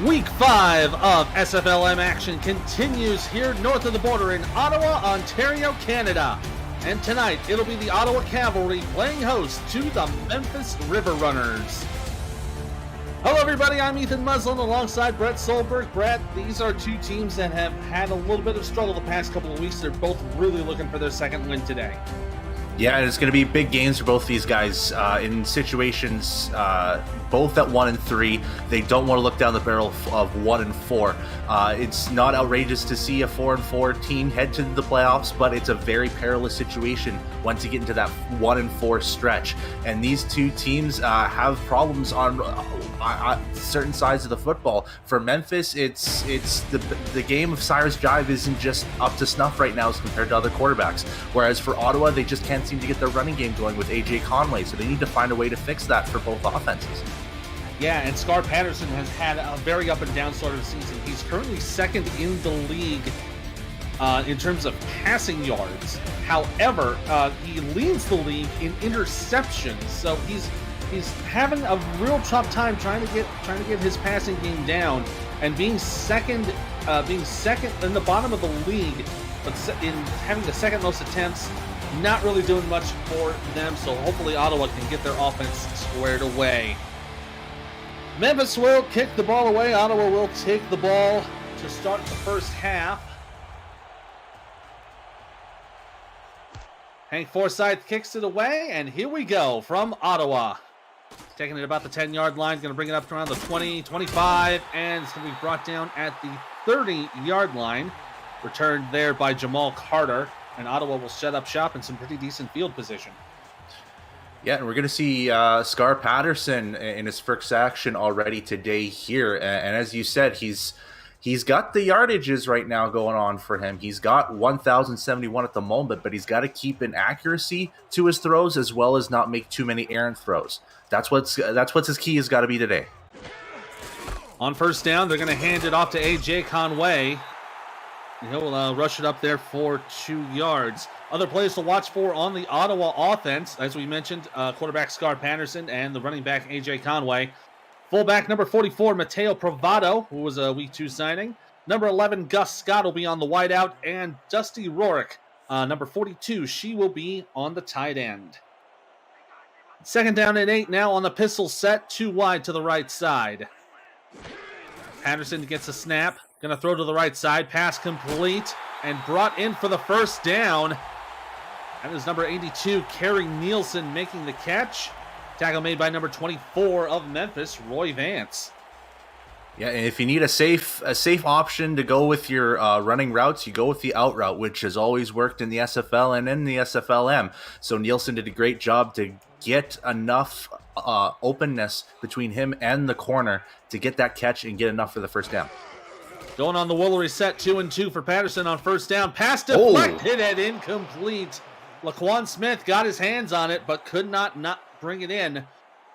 Week 5 of SFLm action continues here north of the border in Ottawa, Ontario, Canada. And tonight, it'll be the Ottawa Cavalry playing host to the Memphis River Runners. Hello everybody, I'm Ethan Muslin alongside Brett Solberg. Brett, these are two teams that have had a little bit of struggle the past couple of weeks. They're both really looking for their second win today. Yeah, and it's going to be big games for both these guys in situations, both at 1 and 3. They don't want to look down the barrel of 1 and 4. It's not outrageous to see a 4 and 4 team head to the playoffs, but it's a very perilous situation once you get into that 1 and 4 stretch. And these two teams have problems on certain sides of the football. For Memphis, it's the game of Cyrus Jive isn't just up to snuff right now as compared to other quarterbacks. Whereas for Ottawa, they just can't seem to get their running game going with AJ Conway, so they need to find a way to fix that for both offenses. Yeah, and Scar Patterson has had a very up and down sort of season. He's currently second in the league in terms of passing yards. However, he leads the league in interceptions, so he's having a real tough time trying to get his passing game down, and being second in the bottom of the league, but in having the second most attempts. Not really doing much for them, so hopefully Ottawa can get their offense squared away. Memphis will kick the ball away. Ottawa will take the ball to start the first half. Hank Forsyth kicks it away, and here we go from Ottawa. Taking it about the 10-yard line, going to bring it up to around the 20, 25, and it's going to be brought down at the 30-yard line. Returned there by Jamal Carter. And Ottawa will set up shop in some pretty decent field position. Yeah, and we're going to see Scar Patterson in his first action already today here. And as you said, he's got the yardages right now going on for him. He's got 1,071 at the moment, but he's got to keep an accuracy to his throws as well as not make too many errant throws. That's what's his key has got to be today. On first down, they're going to hand it off to AJ Conway. He'll rush it up there for 2 yards. Other players to watch for on the Ottawa offense, as we mentioned, quarterback Scar Patterson and the running back A.J. Conway. Fullback number 44, Mateo Pravado, who was a Week 2 signing. Number 11, Gus Scott will be on the wideout. And Dusty Rorick, number 42, she will be on the tight end. Second down and 8 now on the pistol set, 2 wide to the right side. Patterson gets a snap. Going to throw to the right side. Pass complete and brought in for the first down. That is number 82, Kerry Nielsen, making the catch. Tackle made by number 24 of Memphis, Roy Vance. Yeah, and if you need a safe option to go with your running routes, you go with the out route, which has always worked in the SFL and in the SFLm. So Nielsen did a great job to get enough openness between him and the corner to get that catch and get enough for the first down. Going on the Woolery set, 2 and 2 for Patterson on first down. Pass deflected and incomplete. Laquan Smith got his hands on it, but could not bring it in.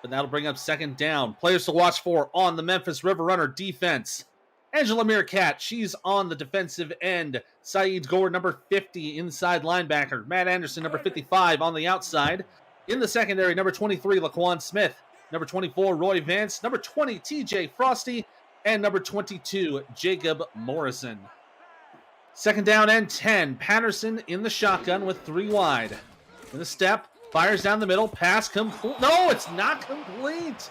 But that'll bring up second down. Players to watch for on the Memphis River Runner defense. Angela Meerkat, she's on the defensive end. Saeed Gore, number 50, inside linebacker. Matt Anderson, number 55, on the outside. In the secondary, number 23, Laquan Smith. Number 24, Roy Vance. Number 20, TJ Frosty. And number 22, Jacob Morrison. Second down and 10. Patterson in the shotgun with 3 wide. In the step, fires down the middle. Pass complete. No, it's not complete.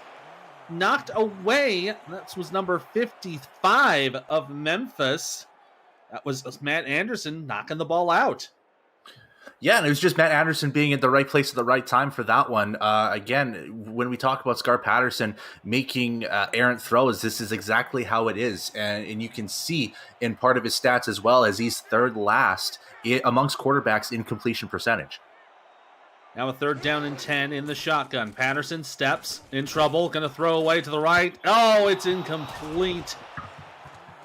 Knocked away. That was number 55 of Memphis. That was Matt Anderson knocking the ball out. Yeah, and it was just Matt Anderson being at the right place at the right time for that one. Again, when we talk about Scar Patterson making errant throws, this is exactly how it is. And you can see in part of his stats as well as he's third last amongst quarterbacks in completion percentage. Now a third down and 10 in the shotgun. Patterson steps in trouble, going to throw away to the right. Oh, it's incomplete.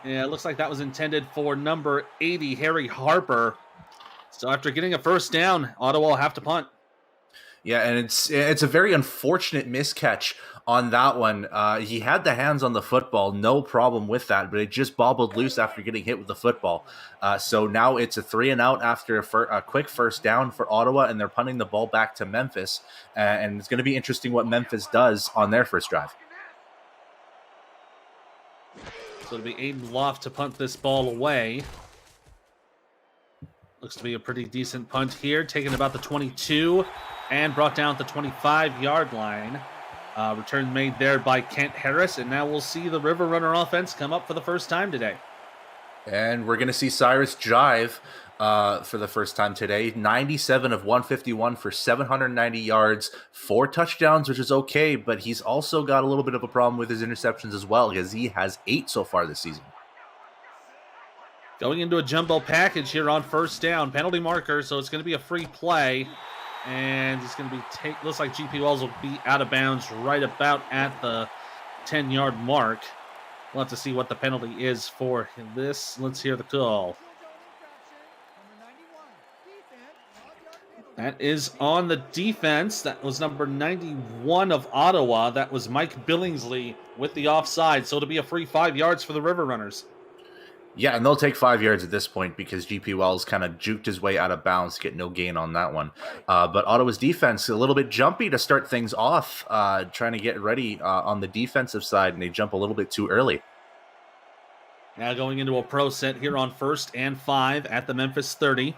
Yeah, it looks like that was intended for number 80, Harry Harper. So after getting a first down, Ottawa will have to punt. Yeah, and it's a very unfortunate miscatch on that one. He had the hands on the football, no problem with that, but it just bobbled loose after getting hit with the football. So now it's a 3-and-out after a quick first down for Ottawa, and they're punting the ball back to Memphis. And it's going to be interesting what Memphis does on their first drive. So it'll be Aiden Loft to punt this ball away. Looks to be a pretty decent punt here, taken about the 22 and brought down at the 25-yard line. Return made there by Kent Harris, and now we'll see the River Runner offense come up for the first time today. And we're going to see Cyrus Jive for the first time today. 97 of 151 for 790 yards, 4 touchdowns, which is okay, but he's also got a little bit of a problem with his interceptions as well, because he has 8 so far this season. Going into a jumbo package here on first down. Penalty marker, so it's going to be a free play. And it's going to be looks like GP Wells will be out of bounds right about at the 10-yard mark. We'll have to see what the penalty is for this. Let's hear the call. That is on the defense. That was number 91 of Ottawa. That was Mike Billingsley with the offside. So it'll be a free 5 yards for the River Runners. Yeah, and they'll take 5 yards at this point because GP Wells kind of juked his way out of bounds to get no gain on that one. But Ottawa's defense, a little bit jumpy to start things off, trying to get ready on the defensive side, and they jump a little bit too early. Now going into a pro set here on 1st and 5 at the Memphis 30.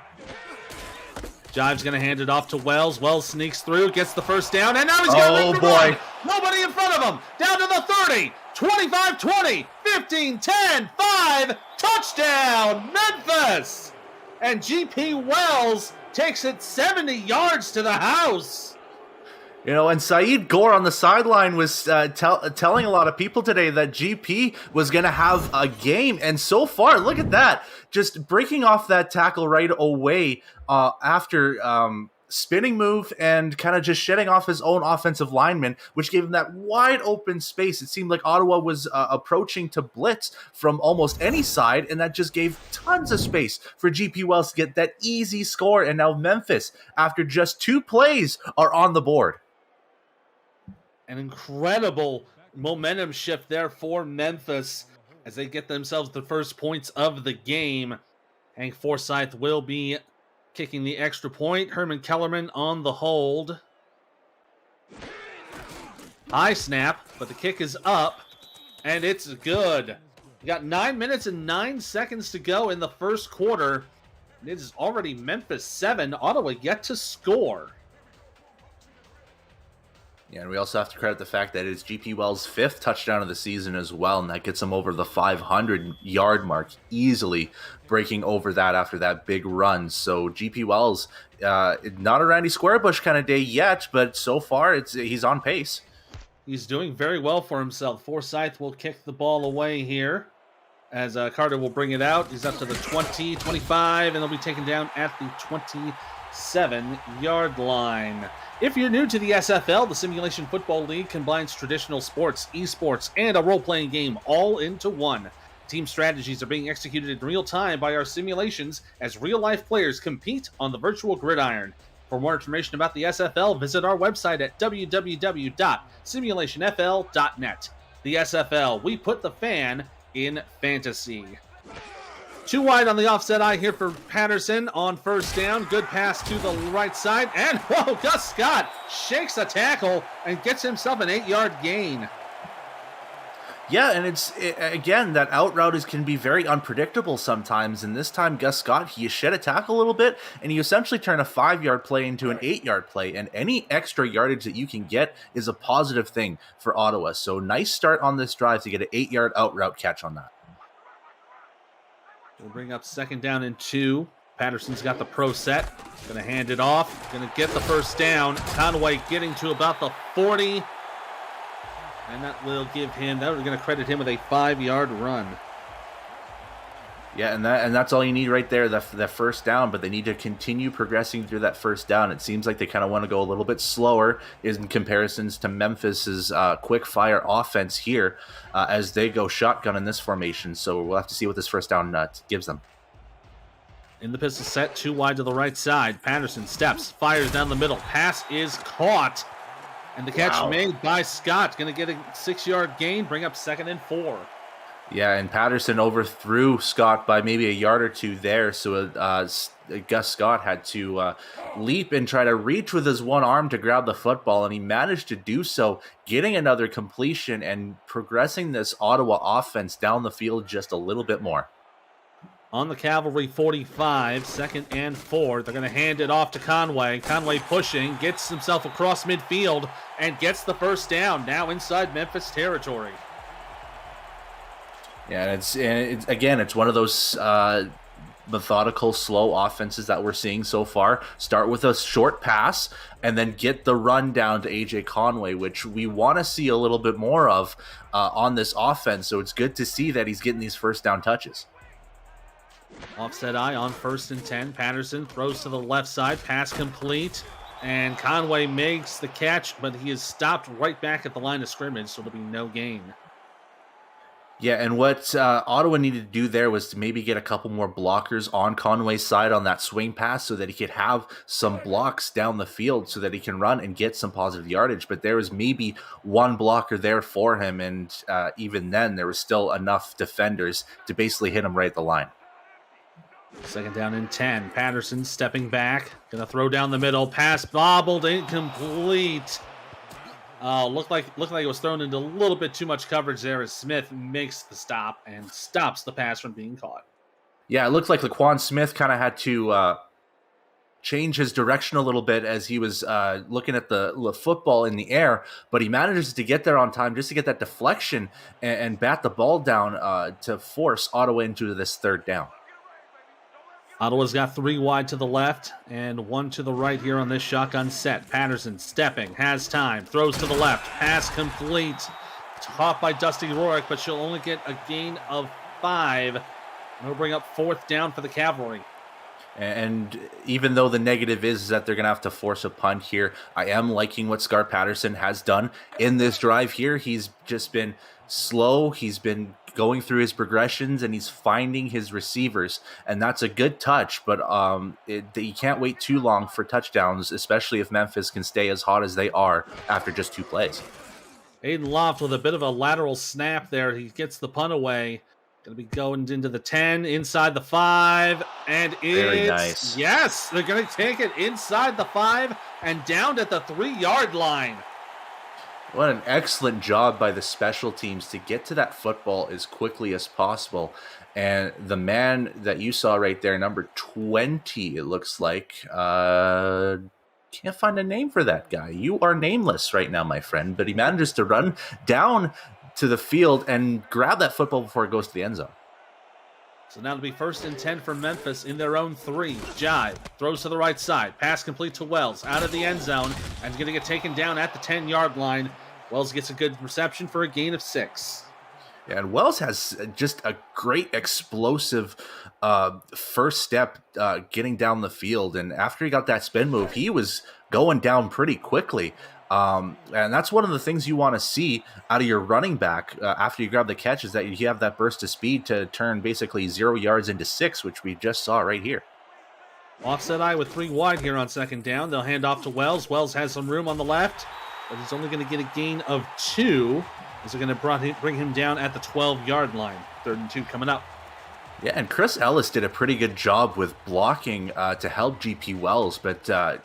Jive's going to hand it off to Wells. Wells sneaks through, gets the first down, and now he's got to make the run. Nobody in front of him. Down to the 30, 25-20, 15-10, 5, touchdown, Memphis! And GP Wells takes it 70 yards to the house. You know, and Saeed Gore on the sideline was telling a lot of people today that GP was going to have a game. And so far, look at that. Just breaking off that tackle right away after spinning move and kind of just shedding off his own offensive lineman, which gave him that wide open space. It seemed like Ottawa was approaching to blitz from almost any side, and that just gave tons of space for GP Wells to get that easy score. And now Memphis, after just 2 plays, are on the board. An incredible momentum shift there for Memphis as they get themselves the first points of the game. Hank Forsyth will be kicking the extra point. Herman Kellerman on the hold. High snap, but the kick is up, and it's good. We got 9 minutes and 9 seconds to go in the first quarter. It is already Memphis 7, Ottawa yet to score. Yeah, and we also have to credit the fact that it's GP Wells' 5th touchdown of the season as well, and that gets him over the 500-yard mark, easily breaking over that after that big run. So GP Wells, not a Randy Squarebush kind of day yet, but so far he's on pace. He's doing very well for himself. Forsyth will kick the ball away here as Carter will bring it out. He's up to the 20, 25, and they'll be taken down at the 27-yard line. If you're new to the SFL, the Simulation Football League combines traditional sports, esports, and a role-playing game all into one. Team strategies are being executed in real time by our simulations as real-life players compete on the virtual gridiron. For more information about the SFL, visit our website at www.simulationfl.net. The SFL, we put the fan in fantasy. 2 wide on the offset eye here for Patterson on first down. Good pass to the right side. And, whoa, Gus Scott shakes a tackle and gets himself an 8-yard gain. Yeah, and again, that out route can be very unpredictable sometimes. And this time, Gus Scott, he shed a tackle a little bit, and you essentially turn a 5-yard play into an 8-yard play. And any extra yardage that you can get is a positive thing for Ottawa. So nice start on this drive to get an 8-yard out route catch on that. We'll bring up 2nd down and 2. Patterson's got the pro set. Going to hand it off. Going to get the first down. Conway getting to about the 40. And that will give him, that we're going to credit him with a 5-yard run. Yeah, and that's all you need right there, the first down, but they need to continue progressing through that first down. It seems like they kind of want to go a little bit slower in comparisons to Memphis's quick-fire offense here as they go shotgun in this formation. So we'll have to see what this first down gives them. In the pistol set, 2 wide to the right side. Patterson steps, fires down the middle. Pass is caught. And the catch made by Scott. Going to get a 6-yard gain, bring up 2nd and 4. Yeah, and Patterson overthrew Scott by maybe a yard or two there, so Gus Scott had to leap and try to reach with his one arm to grab the football, and he managed to do so, getting another completion and progressing this Ottawa offense down the field just a little bit more. On the Cavalry 45, 2nd and 4. They're going to hand it off to Conway. Conway pushing, gets himself across midfield, and gets the first down, now inside Memphis territory. Yeah, it's one of those methodical, slow offenses that we're seeing so far. Start with a short pass and then get the run down to AJ Conway, which we want to see a little bit more of on this offense. So it's good to see that he's getting these first down touches. Offset eye on 1st and 10. Patterson throws to the left side, pass complete, and Conway makes the catch, but he is stopped right back at the line of scrimmage, so it'll be no gain. Yeah, and what Ottawa needed to do there was to maybe get a couple more blockers on Conway's side on that swing pass so that he could have some blocks down the field so that he can run and get some positive yardage. But there was maybe one blocker there for him, and even then there was still enough defenders to basically hit him right at the line. 2nd down and 10. Patterson stepping back, gonna throw down the middle, pass bobbled, incomplete. Looked like it was thrown into a little bit too much coverage there as Smith makes the stop and stops the pass from being caught. Yeah, it looked like Laquan Smith kind of had to change his direction a little bit as he was looking at the football in the air, but he manages to get there on time just to get that deflection and bat the ball down to force Ottawa into this 3rd down. Ottawa's got 3 wide to the left and 1 to the right here on this shotgun set. Patterson stepping, has time, throws to the left, pass complete. Caught by Dusty Rourke, but she'll only get a gain of 5. It'll bring up 4th down for the Cavalry. And even though the negative is that they're going to have to force a punt here, I am liking what Scar Patterson has done in this drive here. He's just been slow. He's been going through his progressions and he's finding his receivers, and that's a good touch, but you can't wait too long for touchdowns, especially if Memphis can stay as hot as they are after just 2 plays. Aiden Loft with a bit of a lateral snap there. He gets the punt away. Going to be going into the 10, inside the 5, and it's... Very nice. Yes, they're going to take it inside the 5 and down at the 3-yard line. What an excellent job by the special teams to get to that football as quickly as possible. And the man that you saw right there, number 20, it looks like, can't find a name for that guy. You are nameless right now, my friend. But he manages to run down to the field and grab that football before it goes to the end zone. So now it'll be 1st and 10 for Memphis in their own 3. Jive throws to the right side. Pass complete to Wells out of the end zone and going to get taken down at the 10-yard line. Wells gets a good reception for a gain of 6. Yeah, and Wells has just a great explosive first step getting down the field. And after he got that spin move, he was going down pretty quickly. And that's one of the things you want to see out of your running back after you grab the catch, is that you have that burst of speed to turn basically 0 yards into 6, which we just saw right here. Offset eye with 3 wide here on 2nd down. They'll hand off to Wells. Wells has some room on the left, but he's only going to get a gain of 2. As they're going to bring him down at the 12-yard line. 3rd and 2 coming up. Yeah, and Chris Ellis did a pretty good job with blocking to help GP Wells, but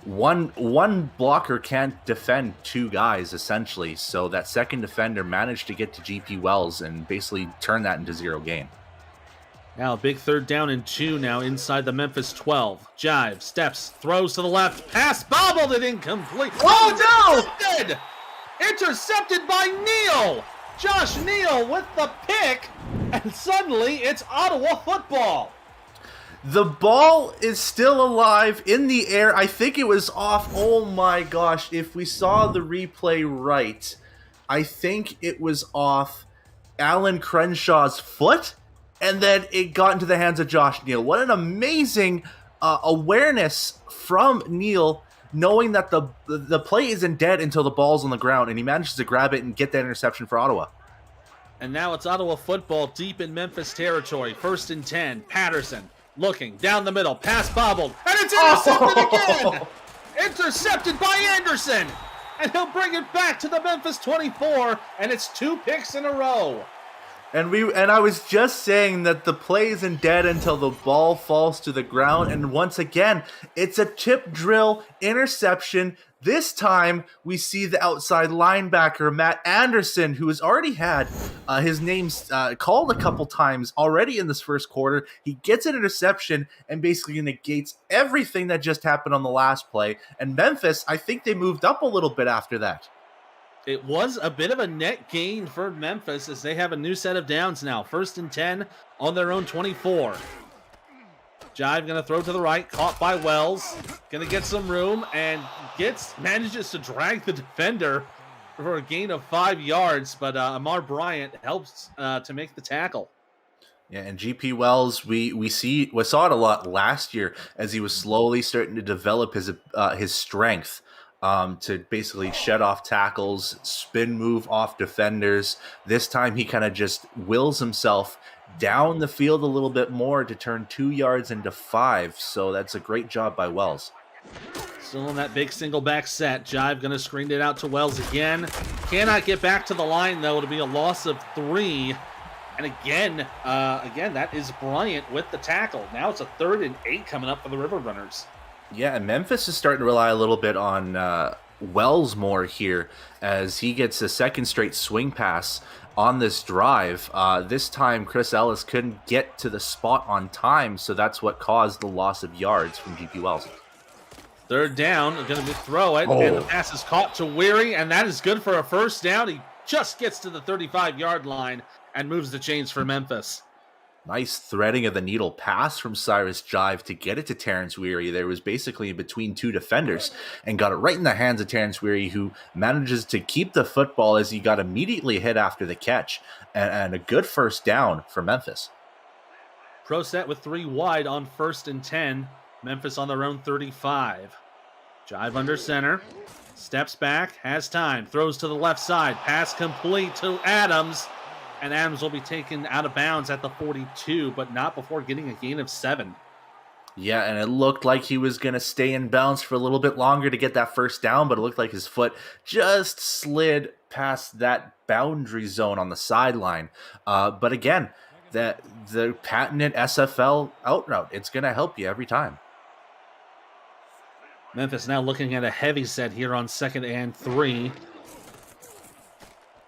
one blocker can't defend 2 guys, essentially. So that second defender managed to get to GP Wells and basically turn that into 0 gain. Now a big 3rd down and 2 now inside the Memphis 12. Jive, steps, throws to the left, pass bobbled and incomplete. Oh, no! Intercepted by Neal! Josh Neal with the pick, and suddenly it's Ottawa football. The ball is still alive in the air. I think it was off. Oh my gosh, if we saw the replay right, I think it was off Alan Crenshaw's foot, and then it got into the hands of Josh Neal. What an amazing awareness from Neal, knowing that the play isn't dead until the ball's on the ground, and he manages to grab it and get that interception for Ottawa. And now it's Ottawa football deep in Memphis territory. 1st and 10. Patterson looking down the middle. Pass bobbled. And it's intercepted again! Intercepted by Anderson! And he'll bring it back to the Memphis 24, and it's 2 picks in a row. And I was just saying that the play isn't dead until the ball falls to the ground. And once again, it's a tip drill interception. This time, we see the outside linebacker, Matt Anderson, who has already had his name called a couple times already in this first quarter. He gets an interception and basically negates everything that just happened on the last play. And Memphis, I think they moved up a little bit after that. It was a bit of a net gain for Memphis as they have a new set of downs now. 1st and 10 on their own 24. Jive going to throw to the right, caught by Wells. Going to get some room and manages to drag the defender for a gain of 5 yards. But Amar Bryant helps to make the tackle. Yeah, and GP Wells, we saw it a lot last year as he was slowly starting to develop his strength. To basically shed off tackles, spin move off defenders. This time he kind of just wills himself down the field a little bit more to turn 2 yards into 5. So that's a great job by Wells. Still in that big single back set. Jive going to screen it out to Wells again. Cannot get back to the line, though. It'll be a loss of 3. And again, that is Bryant with the tackle. Now it's a 3rd and 8 coming up for the River Runners. Yeah, and Memphis is starting to rely a little bit on Wells more here as he gets a second straight swing pass on this drive. This time, Chris Ellis couldn't get to the spot on time, so that's what caused the loss of yards from GP Wells. 3rd down, going to throw it, and the pass is caught to Weary, and that is good for a 1st down. He just gets to the 35-yard line and moves the chains for Memphis. Nice threading of the needle pass from Cyrus Jive to get it to Terrence Weary. There was basically in between 2 defenders and got it right in the hands of Terrence Weary, who manages to keep the football as he got immediately hit after the catch. And a good 1st down for Memphis. Pro set with 3 wide on 1st and 10. Memphis on their own 35. Jive under center. Steps back, has time, throws to the left side. Pass complete to Adams. And Adams will be taken out of bounds at the 42, but not before getting a gain of 7. Yeah, and it looked like he was going to stay in bounds for a little bit longer to get that 1st down, but it looked like his foot just slid past that boundary zone on the sideline. But again, the patented SFL out route, it's going to help you every time. Memphis now looking at a heavy set here on 2nd and 3.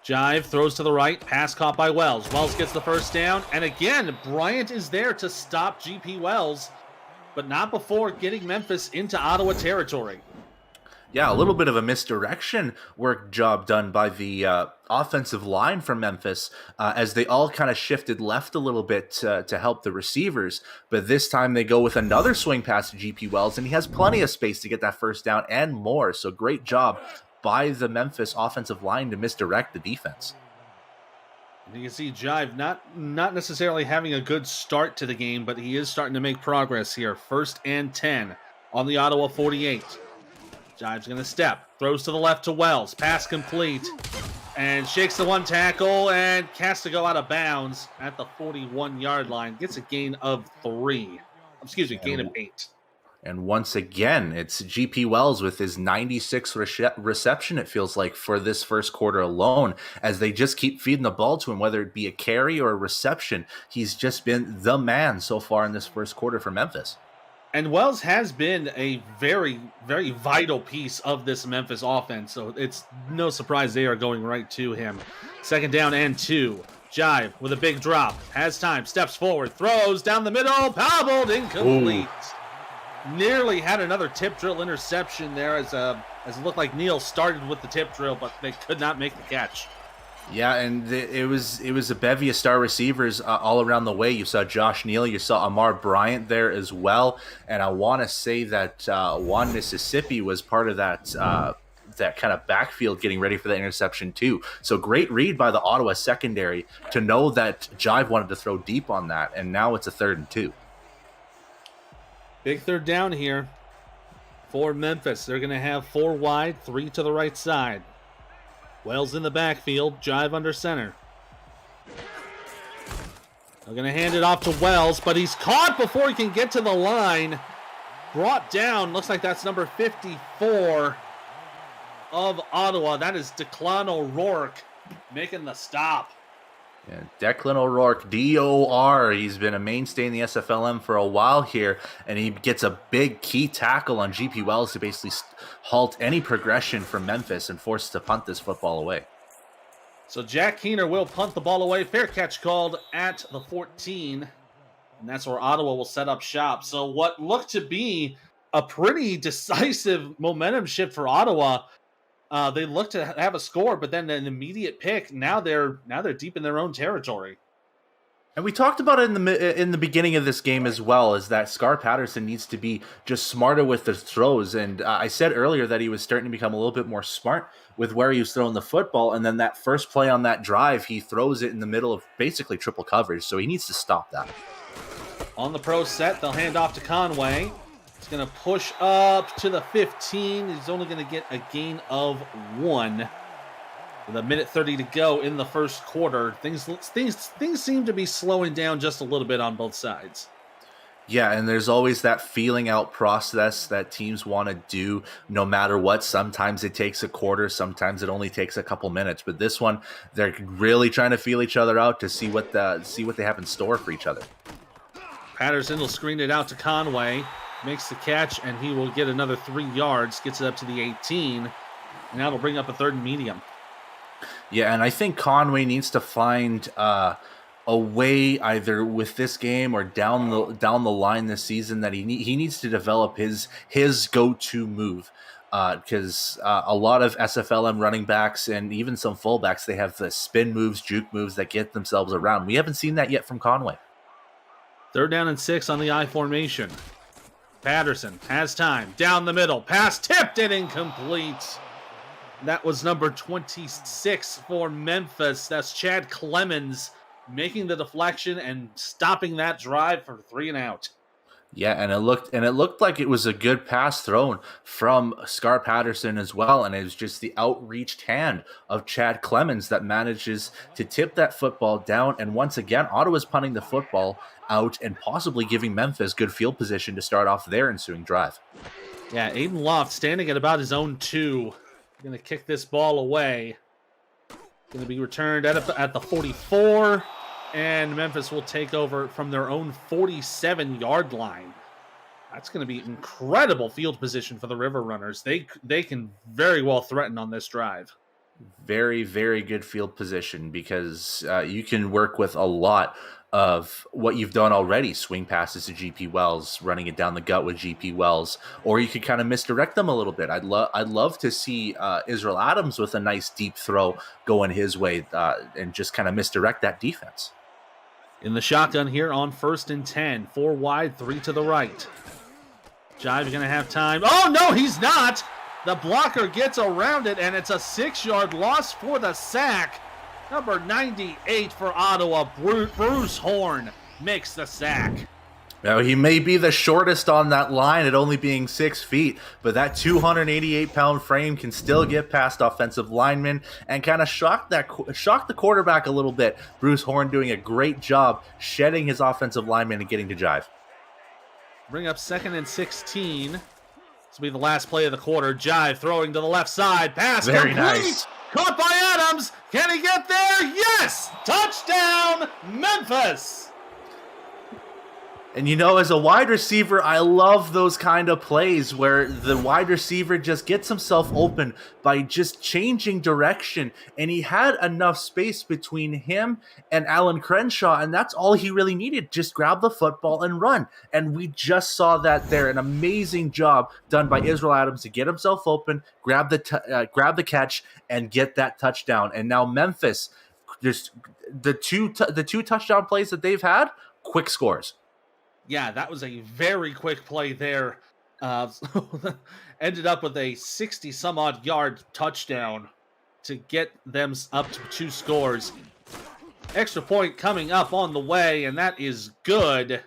Jive throws to the right, pass caught by Wells. Wells gets the 1st down, and again, Bryant is there to stop GP Wells, but not before getting Memphis into Ottawa territory. Yeah, a little bit of a misdirection work job done by the offensive line from Memphis as they all kind of shifted left a little bit to help the receivers. But this time they go with another swing pass to GP Wells, and he has plenty of space to get that 1st down and more. So great job by the Memphis offensive line to misdirect the defense. You can see Jive not necessarily having a good start to the game, but he is starting to make progress here. 1st and 10 on the Ottawa 48. Jive's going to step, throws to the left to Wells, pass complete, and shakes the 1 tackle and has to go out of bounds at the 41-yard line. Gets a gain of 3. Gain of 8. And once again, it's GP Wells with his 96 reception, it feels like, for this first quarter alone, as they just keep feeding the ball to him, whether it be a carry or a reception. He's just been the man so far in this first quarter for Memphis. And Wells has been a very, very vital piece of this Memphis offense, so it's no surprise they are going right to him. 2nd down and 2. Jive with a big drop, has time, steps forward, throws down the middle, powered, incomplete. Nearly had another tip drill interception there as it looked like Neal started with the tip drill, but they could not make the catch. Yeah, and it was a bevy of star receivers all around the way. You saw Josh Neal, you saw Amar Bryant there as well, and I want to say that Juan Mississippi was part of that kind of backfield getting ready for the interception too. So great read by the Ottawa secondary to know that Jive wanted to throw deep on that, and now it's a 3rd and 2. Big 3rd down here for Memphis. They're going to have 4 wide, 3 to the right side. Wells in the backfield, Jive under center. They're going to hand it off to Wells, but he's caught before he can get to the line. Brought down, looks like that's number 54 of Ottawa. That is Declan O'Rourke making the stop. Yeah, Declan O'Rourke, DOR. He's been a mainstay in the SFLm for a while here, and he gets a big key tackle on GP Wells to basically halt any progression from Memphis and force to punt this football away. So Jack Keener will punt the ball away. Fair catch called at the 14. And that's where Ottawa will set up shop. So what looked to be a pretty decisive momentum shift for Ottawa. They looked to have a score, but then an immediate pick. Now they're deep in their own territory. And we talked about it in the beginning of this game as well, is that Scar Patterson needs to be just smarter with his throws. And I said earlier that he was starting to become a little bit more smart with where he was throwing the football. And then that first play on that drive, he throws it in the middle of basically triple coverage. So he needs to stop that. On the pro set, they'll hand off to Conway. He's going to push up to the 15. He's only going to get a gain of 1. With a minute 30 to go in the first quarter, things seem to be slowing down just a little bit on both sides. Yeah, and there's always that feeling out process that teams want to do no matter what. Sometimes it takes a quarter, sometimes it only takes a couple minutes. But this one, they're really trying to feel each other out to see what they have in store for each other. Patterson will screen it out to Conway, makes the catch, and he will get another 3 yards, gets it up to the 18, and that'll bring up a 3rd and medium. Yeah, and I think Conway needs to find a way either with this game or down the line this season that he needs to develop his go-to move, because a lot of SFLm running backs and even some fullbacks, they have the spin moves, juke moves that get themselves around. We haven't seen that yet from Conway. 3rd down and 6 on the I formation. Patterson has time down the middle, pass tipped and incomplete. That was number 26 for Memphis. That's Chad Clemens making the deflection and stopping that drive for 3 and out. Yeah, and it looked like it was a good pass thrown from Scar Patterson as well, and it was just the outreached hand of Chad Clemens that manages to tip that football down. And once again, Ottawa's punting the football out and possibly giving Memphis good field position to start off their ensuing drive. Yeah, Aiden Loft standing at about his own 2. Going to kick this ball away. Going to be returned at the 44, and Memphis will take over from their own 47-yard line. That's going to be incredible field position for the River Runners. They can very well threaten on this drive. Very, very good field position, because you can work with a lot of what you've done already. Swing passes to GP Wells, running it down the gut with GP Wells, or you could kind of misdirect them a little bit. I'd love to see Israel Adams with a nice deep throw going his way and just kind of misdirect that defense. In the shotgun here on 1st and 10, 4 wide, 3 to the right. Jive's going to have time. Oh, no, he's not. The blocker gets around it, and it's a 6-yard loss for the sack. Number 98 for Ottawa, Bruce Horn, makes the sack. Now, he may be the shortest on that line at only being 6 feet, but that 288-pound frame can still get past offensive linemen and kind of shock the quarterback a little bit. Bruce Horn doing a great job shedding his offensive lineman and getting to Jive. Bring up 2nd and 16. This will be the last play of the quarter. Jive throwing to the left side. Pass very complete. Nice. Caught by Adams. Can he get there? Yes! Touchdown, Memphis! And as a wide receiver, I love those kind of plays where the wide receiver just gets himself open by just changing direction. And he had enough space between him and Alan Crenshaw, and that's all he really needed. Just grab the football and run. And we just saw that there. An amazing job done by Israel Adams to get himself open, grab the catch, and get that touchdown. And now Memphis, just the two touchdown plays that they've had, quick scores. Yeah, that was a very quick play there. Ended up with a 60-some-odd yard touchdown to get them up to 2 scores. Extra point coming up on the way, and that is good.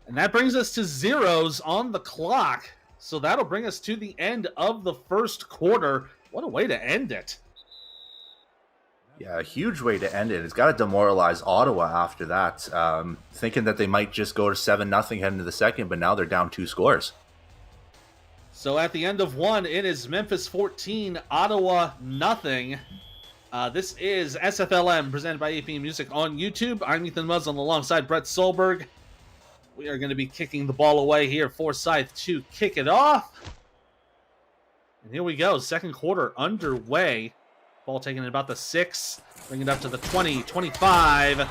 And that brings us to 0s on the clock. So that'll bring us to the end of the first quarter. What a way to end it. Yeah, a huge way to end it. It's got to demoralize Ottawa after that, thinking that they might just go to 7-0 heading into the second, but now they're down 2 scores. So at the end of 1, it is Memphis 14, Ottawa nothing. This is SFLm presented by AP Music on YouTube. I'm Ethan Muslin alongside Brett Solberg. We are going to be kicking the ball away here. Forsyth to kick it off. And here we go. Second quarter underway. Ball taken at about the 6. Bring it up to the 20, 25.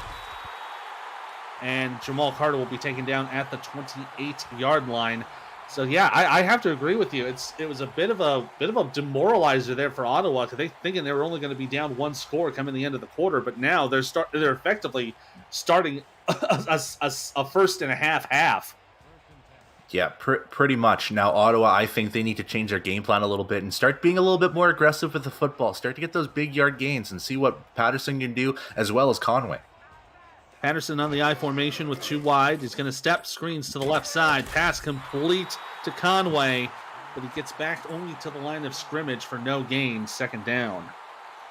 And Jamal Carter will be taken down at the 28-yard line. So yeah, I have to agree with you. It was a bit of a demoralizer there for Ottawa because they thinking they were only going to be down 1 score coming the end of the quarter, but now they're effectively starting a first and a half. Yeah, pretty much. Now, Ottawa, I think they need to change their game plan a little bit and start being a little bit more aggressive with the football. Start to get those big yard gains and see what Patterson can do, as well as Conway. Patterson on the I formation with 2 wide. He's going to step, screens to the left side. Pass complete to Conway, but he gets back only to the line of scrimmage for no gain. Second down.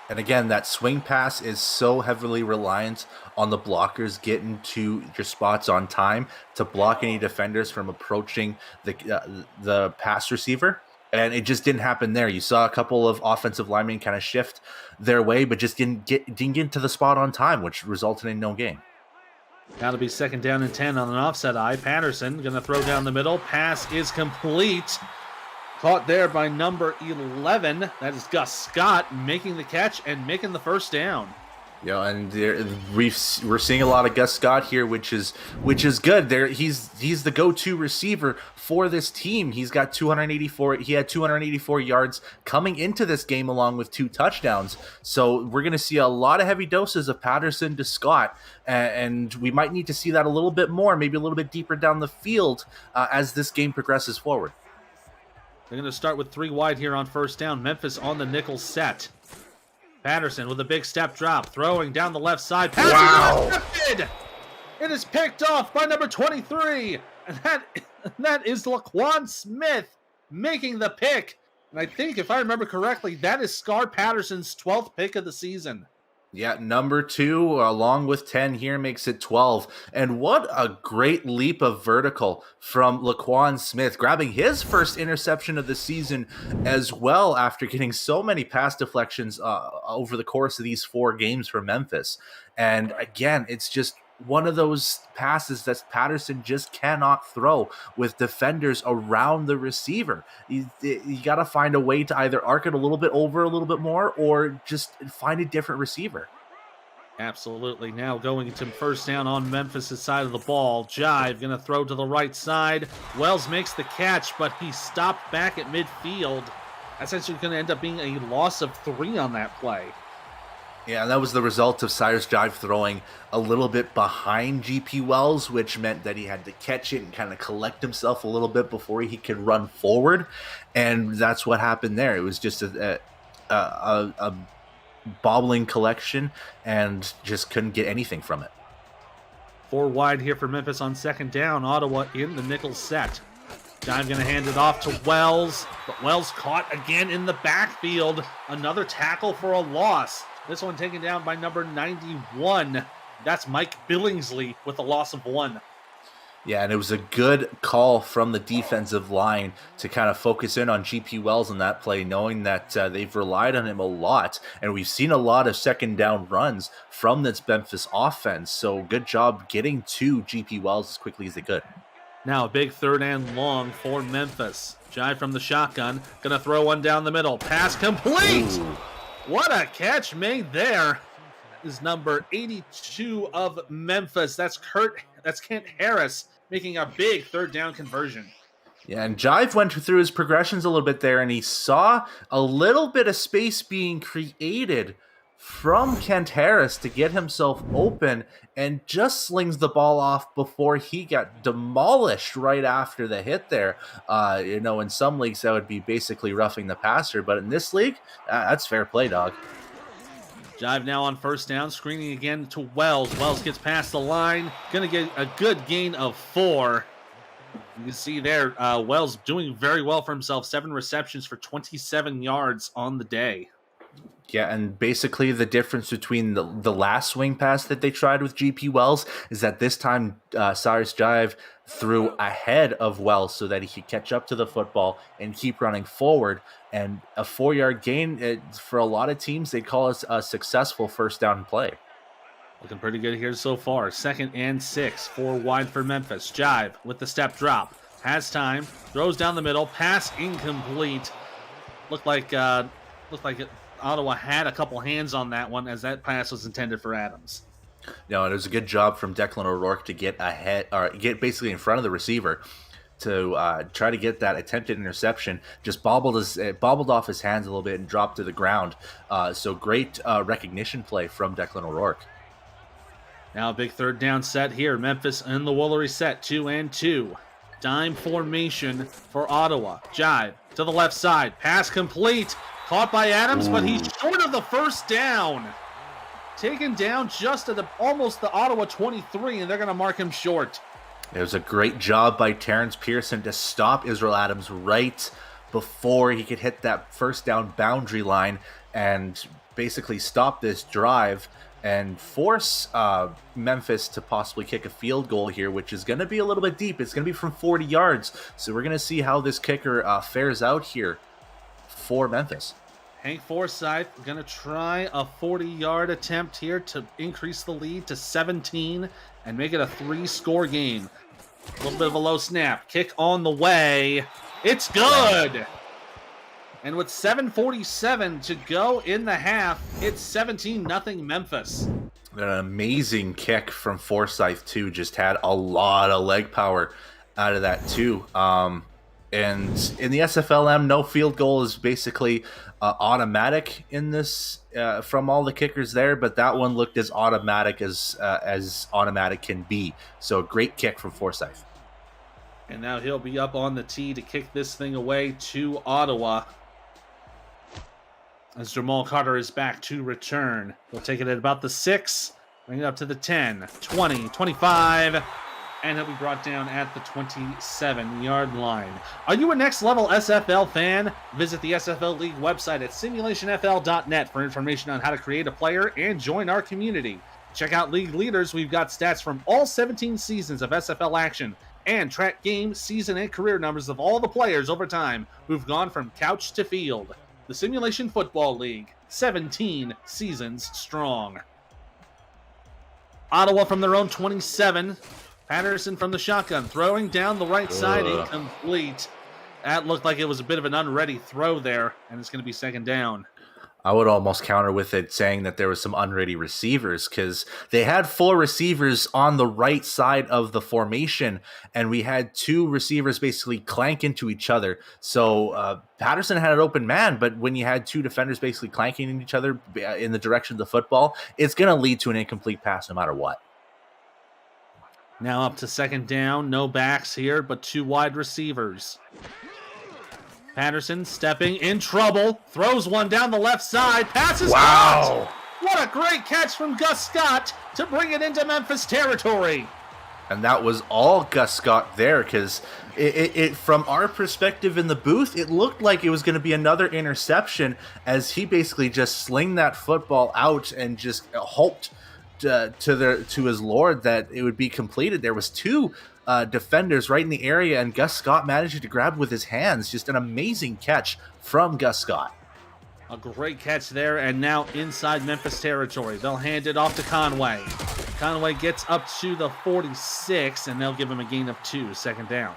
And again, that swing pass is so heavily reliant on the blockers getting to your spots on time to block any defenders from approaching the pass receiver. And it just didn't happen there. You saw a couple of offensive linemen kind of shift their way, but just didn't get to the spot on time, which resulted in no gain. That'll be second down and 10 on an offset eye. Patterson going to throw down the middle. Pass is complete. Caught there by number 11. That is Gus Scott making the catch and making the first down. Yeah, and we're seeing a lot of Gus Scott here, which is good. He's the go-to receiver for this team. He's got 284. He had 284 yards coming into this game, along with 2 touchdowns. So we're going to see a lot of heavy doses of Patterson to Scott, and we might need to see that a little bit more, maybe a little bit deeper down the field as this game progresses forward. They're going to start with 3 wide here on first down. Memphis on the nickel set. Patterson with a big step drop, throwing down the left side. Patterson intercepted! It is picked off by number 23, and that is Laquan Smith making the pick. And I think, if I remember correctly, that is Scar Patterson's 12th pick of the season. Yeah, number 2, along with 10 here, makes it 12. And what a great leap of vertical from Laquan Smith, grabbing his first interception of the season as well after getting so many pass deflections over the course of these 4 games for Memphis. And again, it's just one of those passes that Patterson just cannot throw with defenders around the receiver. You got to find a way to either arc it a little bit over a little bit more or just find a different receiver. Absolutely. Now going to first down on Memphis' side of the ball. Jive going to throw to the right side. Wells makes the catch, but he stopped back at midfield. That's actually going to end up being a loss of 3 on that play. Yeah, and that was the result of Cyrus Jive throwing a little bit behind GP Wells, which meant that he had to catch it and kind of collect himself a little bit before he could run forward. And that's what happened there. It was just a bobbling collection and just couldn't get anything from it. 4 wide here for Memphis on second down. Ottawa in the nickel set. Jive going to hand it off to Wells, but Wells caught again in the backfield. Another tackle for a loss. This one taken down by number 91. That's Mike Billingsley with a loss of 1. Yeah, and it was a good call from the defensive line to kind of focus in on GP Wells in that play, knowing that they've relied on him a lot. And we've seen a lot of second down runs from this Memphis offense. So good job getting to GP Wells as quickly as they could. Now a big third and long for Memphis. Jive from the shotgun. Going to throw one down the middle. Pass complete! Ooh. What a catch made there. That is number 82 of Memphis. That's Kent Harris making a big third down conversion. Yeah, and Jive went through his progressions a little bit there, and he saw a little bit of space being created from Kent Harris to get himself open and just slings the ball off before he got demolished right after the hit there. In some leagues that would be basically roughing the passer, but in this league, that's fair play, dog. Jive now on first down, screening again to Wells. Wells gets past the line, going to get a good gain of 4. You can see there, Wells doing very well for himself. 7 receptions for 27 yards on the day. Yeah, and basically the difference between the last swing pass that they tried with GP Wells is that this time Cyrus Jive threw ahead of Wells so that he could catch up to the football and keep running forward. And a 4-yard gain, for a lot of teams, they'd call it a successful first down play. Looking pretty good here so far. 2nd and 6, 4 wide for Memphis. Jive with the step drop. Has time, throws down the middle, pass incomplete. Looked like Ottawa had a couple hands on that one, as that pass was intended for Adams. No, it was a good job from Declan O'Rourke to get ahead, or get basically in front of the receiver to try to get that attempted interception. Just bobbled off his hands a little bit and dropped to the ground. So great recognition play from Declan O'Rourke. Now a big 3rd down set here. Memphis in the Woolery set, 2 and 2. Dime formation for Ottawa. Jive to the left side. Pass complete. Caught by Adams, but he's short of the first down. Taken down just at almost the Ottawa 23, and they're going to mark him short. It was a great job by Terrence Pearson to stop Israel Adams right before he could hit that first down boundary line and basically stop this drive and force Memphis to possibly kick a field goal here, which is going to be a little bit deep. It's going to be from 40 yards. So we're going to see how this kicker fares out here for Memphis. Hank Forsyth going to try a 40-yard attempt here to increase the lead to 17 and make it a 3-score game. A little bit of a low snap. Kick on the way. It's good! And with 7:47 to go in the half, it's 17-0 Memphis. An amazing kick from Forsyth, too. Just had a lot of leg power out of that, too. And in the SFLm, no field goal is basically automatic in this from all the kickers there, but that one looked as automatic as automatic can be. So a great kick from Forsyth. And now he'll be up on the tee to kick this thing away to Ottawa. As Jamal Carter is back to return. He'll take it at about the 6, bring it up to the 10, 20, 25, and he'll be brought down at the 27-yard line. Are you a next-level SFL fan? Visit the SFL League website at simulationfl.net for information on how to create a player and join our community. Check out League Leaders. We've got stats from all 17 seasons of SFL action and track game, season, and career numbers of all the players over time who've gone from couch to field. The Simulation Football League, 17 seasons strong. Ottawa from their own 27. Patterson from the shotgun, throwing down the right side, incomplete. That looked like it was a bit of an unready throw there, and it's going to be 2nd down. I would almost counter with it saying that there was some unready receivers because they had 4 receivers on the right side of the formation, and we had 2 receivers basically clank into each other. So Patterson had an open man, but when you had 2 defenders basically clanking into each other in the direction of the football, it's going to lead to an incomplete pass no matter what. Now up to 2nd down, no backs here, but 2 wide receivers. Patterson stepping in trouble, throws one down the left side, passes caught! What a great catch from Gus Scott to bring it into Memphis territory. And that was all Gus Scott there because it from our perspective in the booth, it looked like it was going to be another interception as he basically just slinged that football out and just hoped to his Lord that it would be completed. There was 2 defenders right in the area, and Gus Scott managed to grab with his hands. Just an amazing catch from Gus Scott. A great catch there, and now inside Memphis territory. They'll hand it off to Conway. Conway gets up to the 46, and they'll give him a gain of 2, 2nd down.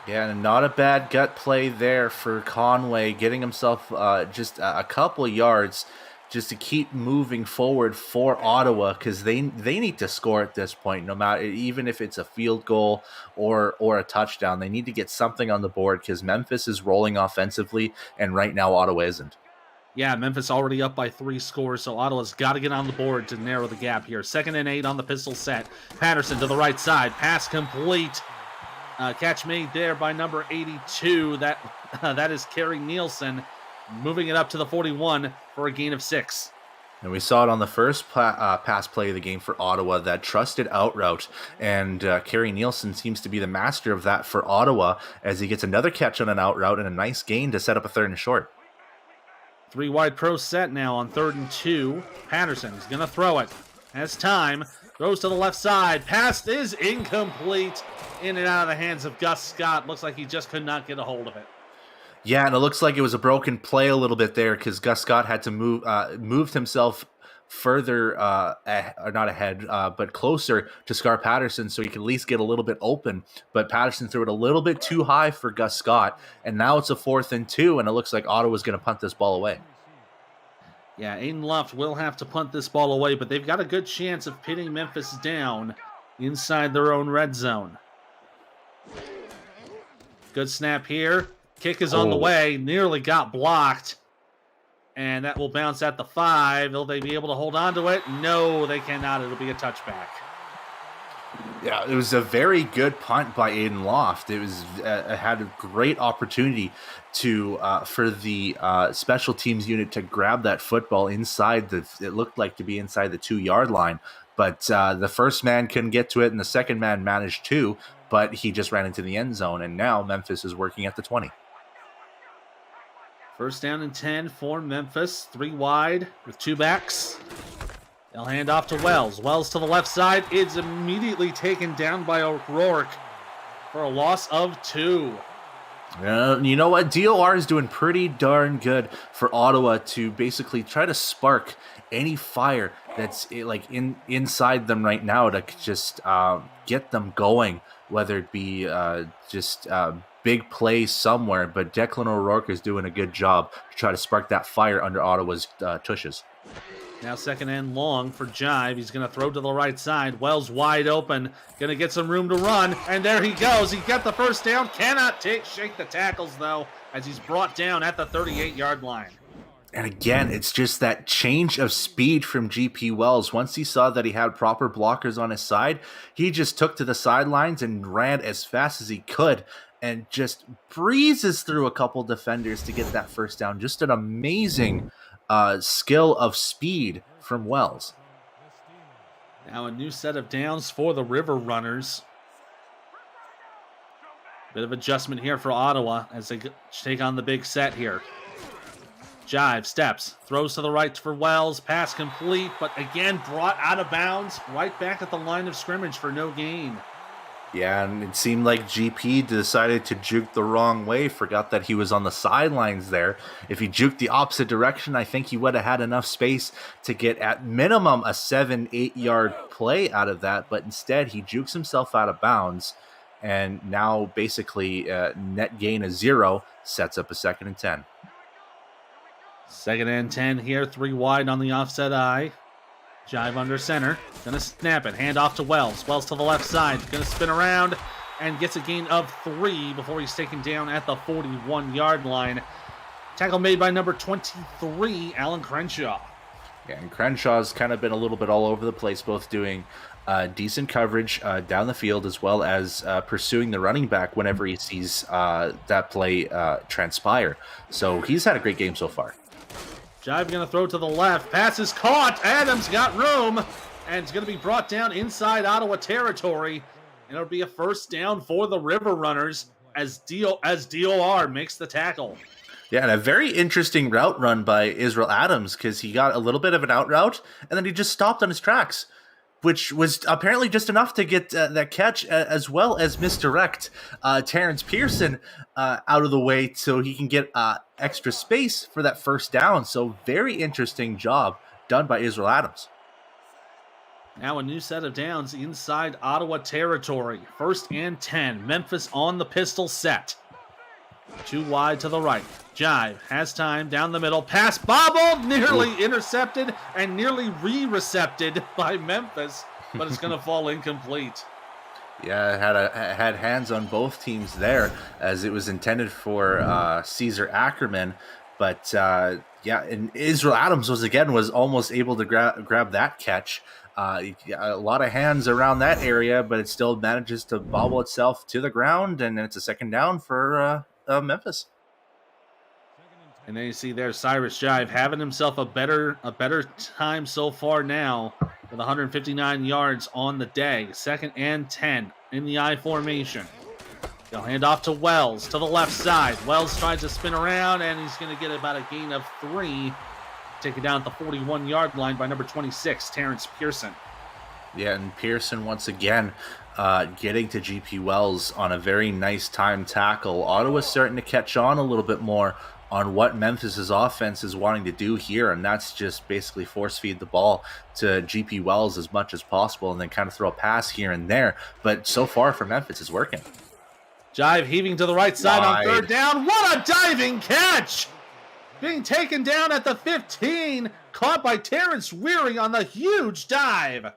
Yeah, and not a bad gut play there for Conway, getting himself just a couple of yards just to keep moving forward for Ottawa because they need to score at this point, no matter even if it's a field goal or a touchdown. They need to get something on the board because Memphis is rolling offensively, and right now Ottawa isn't. Yeah, Memphis already up by 3 scores, so Ottawa's got to get on the board to narrow the gap here. 2nd and 8 on the pistol set. Patterson to the right side, pass complete. Catch made there by number 82. That is Kerry Nielsen, moving it up to the 41 for a gain of 6. And we saw it on the first pass play of the game for Ottawa, that trusted out route. And Kerry Nielsen seems to be the master of that for Ottawa as he gets another catch on an out route and a nice gain to set up a 3rd and short. 3 wide pro set now on 3rd and 2. Patterson's going to throw it. Has time. Throws to the left side. Pass is incomplete. In and out of the hands of Gus Scott. Looks like he just could not get a hold of it. Yeah, and it looks like it was a broken play a little bit there because Gus Scott had to moved himself further, not ahead, but closer to Scar Patterson so he could at least get a little bit open. But Patterson threw it a little bit too high for Gus Scott, and now it's a 4th and 2, and it looks like Ottawa's going to punt this ball away. Yeah, Aiden Luft will have to punt this ball away, but they've got a good chance of pinning Memphis down inside their own red zone. Good snap here. Kick is on the way. Nearly got blocked. And that will bounce at the 5. Will they be able to hold on to it? No, they cannot. It'll be a touchback. Yeah, it was a very good punt by Aiden Loft. It was had a great opportunity to for the special teams unit to grab that football inside it looked like to be inside the 2-yard line. But the first man couldn't get to it, and the second man managed to, but he just ran into the end zone, and now Memphis is working at the 20. 1st down and 10 for Memphis. 3 wide with 2 backs. They'll hand off to Wells. Wells to the left side. It's immediately taken down by O'Rourke for a loss of 2. You know what? DOR is doing pretty darn good for Ottawa to basically try to spark any fire that's inside them right now to just get them going, whether it be big play somewhere. But Declan O'Rourke is doing a good job to try to spark that fire under Ottawa's tushes. Now 2nd and long for Jive. He's going to throw to the right side. Wells wide open. Going to get some room to run. And there he goes. He got the 1st down. Cannot shake the tackles, though, as he's brought down at the 38-yard line. And again, it's just that change of speed from GP Wells. Once he saw that he had proper blockers on his side, he just took to the sidelines and ran as fast as he could and just breezes through a couple defenders to get that 1st down. Just an amazing skill of speed from Wells. Now a new set of downs for the River Runners. Bit of adjustment here for Ottawa as they take on the big set here. Jive steps, throws to the right for Wells, pass complete, but again brought out of bounds, right back at the line of scrimmage for no gain. Yeah, and it seemed like GP decided to juke the wrong way, forgot that he was on the sidelines there. If he juked the opposite direction, I think he would have had enough space to get at minimum a 7-8 yard play out of that, but instead he jukes himself out of bounds, and now basically net gain of 0 sets up a 2nd and 10. 2nd and 10 here, 3 wide on the offset eye. Jive under center, gonna snap it, hand off to Wells. Wells to the left side, gonna spin around and gets a gain of 3 before he's taken down at the 41-yard line. Tackle made by number 23, Alan Crenshaw. Yeah, and Crenshaw's kind of been a little bit all over the place, both doing decent coverage down the field as well as pursuing the running back whenever he sees that play transpire. So he's had a great game so far. Jive going to throw to the left. Pass is caught. Adams got room. And it's going to be brought down inside Ottawa territory. And it'll be a 1st down for the River Runners as DOR makes the tackle. Yeah, and a very interesting route run by Israel Adams because he got a little bit of an out route and then he just stopped on his tracks, which was apparently just enough to get that catch as well as misdirect Terrence Pearson out of the way so he can get extra space for that 1st down. So very interesting job done by Israel Adams. Now a new set of downs inside Ottawa territory. 1st and 10. Memphis on the pistol set. 2 wide to the right. Jive has time down the middle. Pass bobbled, nearly intercepted and nearly re-recepted by Memphis, but it's going to fall incomplete. Yeah, it had hands on both teams there as it was intended for Caesar Ackerman. But yeah, and Israel Adams was almost able to grab that catch. A lot of hands around that area, but it still manages to bobble itself to the ground, and it's a 2nd down for Memphis. And then you see there Cyrus Jive having himself a better time so far now with 159 yards on the day. 2nd and 10 in the I formation. They'll hand off to Wells to the left side. Wells tries to spin around, and he's going to get about a gain of 3. Taken down at the 41-yard line by number 26, Terrence Pearson. Yeah, and Pearson once again getting to GP Wells on a very nice time tackle. Ottawa's starting to catch on a little bit more on what Memphis's offense is wanting to do here, and that's just basically force feed the ball to GP Wells as much as possible and then kind of throw a pass here and there. But so far for Memphis, it's working. Jive heaving to the right side Wide. on 3rd down. What a diving catch! Being taken down at the 15, caught by Terrence Weary on the huge dive.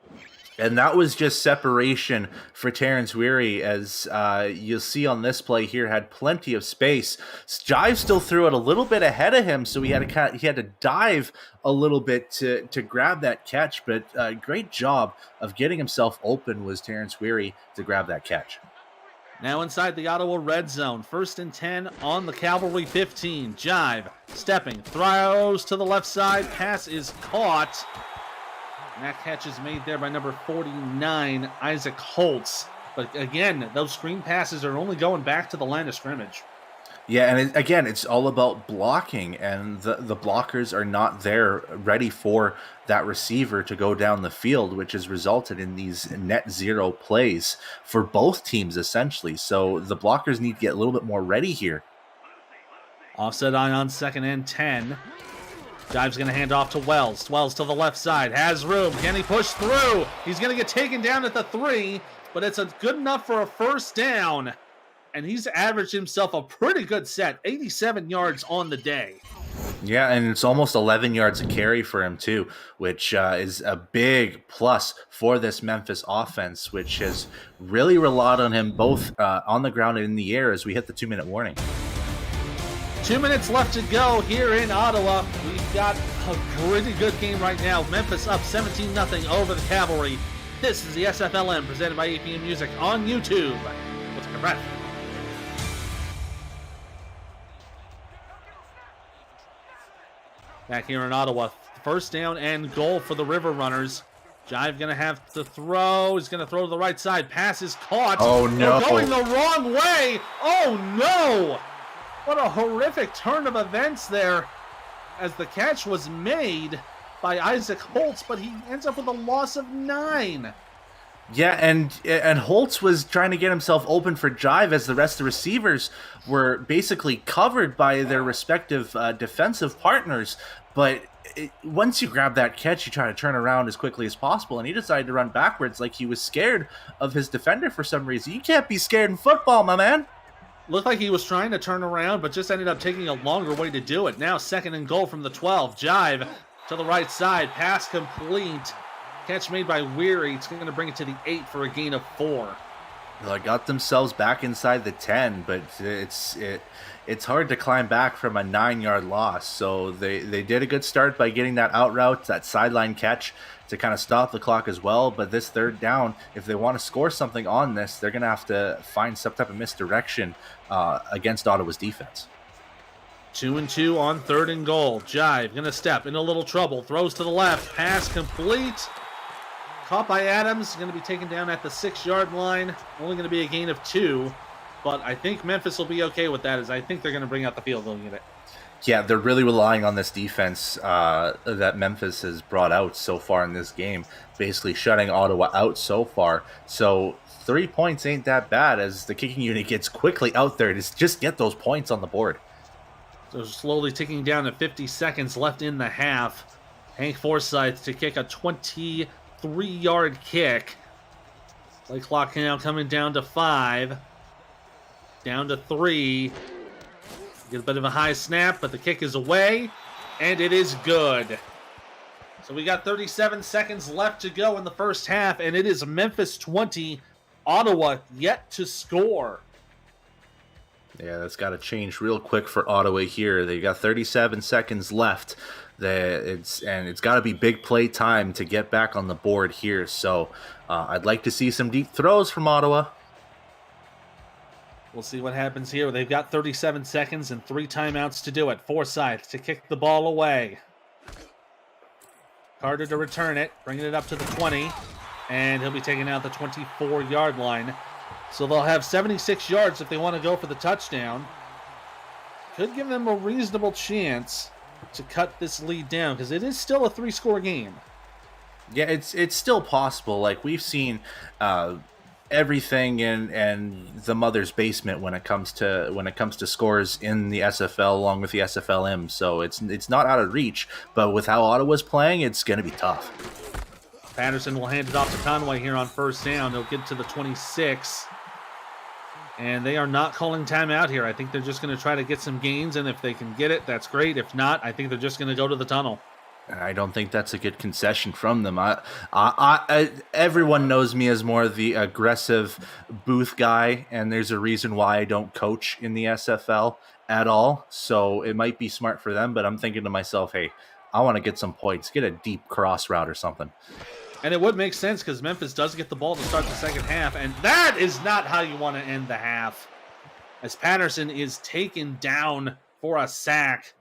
And that was just separation for Terrence Weary, as you'll see on this play here, had plenty of space. Jive still threw it a little bit ahead of him, so he had to dive a little bit to grab that catch. But great job of getting himself open was Terrence Weary to grab that catch. Now inside the Ottawa red zone. 1st and 10 on the Cavalry 15. Jive stepping, throws to the left side. Pass is caught. And that catch is made there by number 49, Isaac Holtz. But again, those screen passes are only going back to the line of scrimmage. Yeah, and again, it's all about blocking, and the blockers are not there ready for that receiver to go down the field, which has resulted in these net zero plays for both teams, essentially. So the blockers need to get a little bit more ready here. Offset on 2nd and 10. Jive's going to hand off to Wells. Wells to the left side. Has room. Can he push through? He's going to get taken down at the 3, but it's good enough for a 1st down. And he's averaged himself a pretty good set. 87 yards on the day. Yeah, and it's almost 11 yards a carry for him too, which is a big plus for this Memphis offense, which has really relied on him both on the ground and in the air as we hit the 2-minute warning. 2 minutes left to go here in Ottawa. We've got a pretty good game right now. Memphis up 17-0 over the Cavalry. This is the SFLm presented by APM Music on YouTube. Let's take a breath. Back here in Ottawa, 1st down and goal for the River Runners. Jive going to have to throw. He's going to throw to the right side. Pass is caught. Oh, no. They're going the wrong way. Oh, no. What a horrific turn of events there as the catch was made by Isaac Holtz, but he ends up with a loss of 9. Yeah, and Holtz was trying to get himself open for Jive as the rest of the receivers were basically covered by their respective defensive partners. But once you grab that catch, you try to turn around as quickly as possible, and he decided to run backwards like he was scared of his defender for some reason. You can't be scared in football, my man. Looked like he was trying to turn around, but just ended up taking a longer way to do it. Now 2nd and goal from the 12. Jive to the right side. Pass complete. Catch made by Weary. It's going to bring it to the 8 for a gain of 4. They got themselves back inside the 10, but it's hard to climb back from a 9-yard loss. So they did a good start by getting that out route, that sideline catch to kind of stop the clock as well. But this 3rd down, if they want to score something on this, they're going to have to find some type of misdirection against Ottawa's defense. 2 and 2 on 3rd and goal. Jive going to step in a little trouble. Throws to the left. Pass complete. Caught by Adams. Going to be taken down at the 6-yard line. Only going to be a gain of 2. But I think Memphis will be okay with that, as I think they're going to bring out the field goal unit. Yeah, they're really relying on this defense that Memphis has brought out so far in this game, basically shutting Ottawa out so far. So 3 points ain't that bad as the kicking unit gets quickly out there to just get those points on the board. So slowly ticking down to 50 seconds left in the half. Hank Forsyth to kick a 23-yard kick. Play clock now coming down to 5. Down to 3. Get a bit of a high snap, but the kick is away, and it is good. So we got 37 seconds left to go in the first half, and it is Memphis 20, Ottawa yet to score. Yeah, that's got to change real quick for Ottawa here. They got 37 seconds left. It's got to be big play time to get back on the board here. So I'd like to see some deep throws from Ottawa. We'll see what happens here. They've got 37 seconds and 3 timeouts to do it. Forsyth to kick the ball away. Carter to return it, bringing it up to the 20, and he'll be taken out the 24-yard line. So they'll have 76 yards if they want to go for the touchdown. Could give them a reasonable chance to cut this lead down because it is still a 3-score game. Yeah, it's still possible. Like we've seen everything in the mother's basement when it comes to scores in the SFL along with the SFLm. So it's not out of reach, but with how Ottawa's playing, it's going to be tough. Patterson will hand it off to Conway here on first down. They'll get to the 26. And they are not calling timeout here. I think they're just going to try to get some gains, and if they can get it, that's great. If not, I think they're just going to go to the tunnel. I don't think that's a good concession from them. Everyone knows me as more the aggressive booth guy, and there's a reason why I don't coach in the SFL at all. So it might be smart for them, but I'm thinking to myself, hey, I want to get some points, get a deep cross route or something. And it would make sense because Memphis does get the ball to start the second half, and that is not how you want to end the half. As Patterson is taken down for a sack,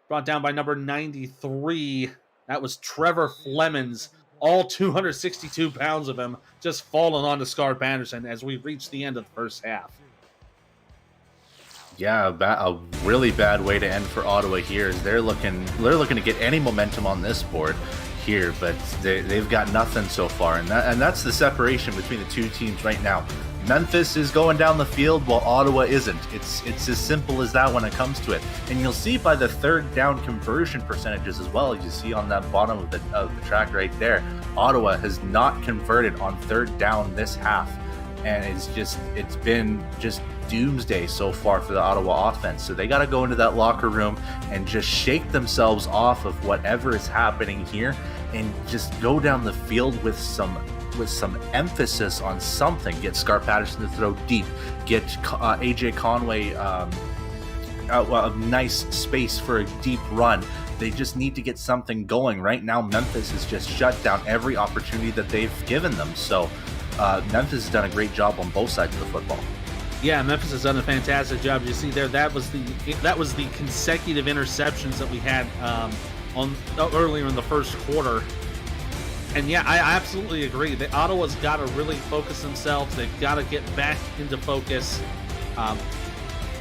brought down by number 93. That was Trevor Flemons, all 262 pounds of him, just falling onto Scar Patterson as we reach the end of the first half. Yeah, a really bad way to end for Ottawa here is they're looking to get any momentum on this board here, but they've got nothing so far, and that's the separation between the two teams right now. Memphis is going down the field while Ottawa isn't. It's as simple as that when it comes to it, and you'll see by the third down conversion percentages as well. You see on that bottom of the track right there, Ottawa has not converted on third down this half, and it's been just doomsday so far for the Ottawa offense. So they got to go into that locker room and just shake themselves off of whatever is happening here and just go down the field with some emphasis on something. Get Scar Patterson to throw deep, get AJ Conway a nice space for a deep run. They just need to get something going. Right now Memphis has just shut down every opportunity that they've given them. So Memphis has done a great job on both sides of the football. Yeah, Memphis has done a fantastic job. You see there, that was the consecutive interceptions that we had earlier in the first quarter. And yeah, I absolutely agree. Ottawa's got to really focus themselves. They've got to get back into focus.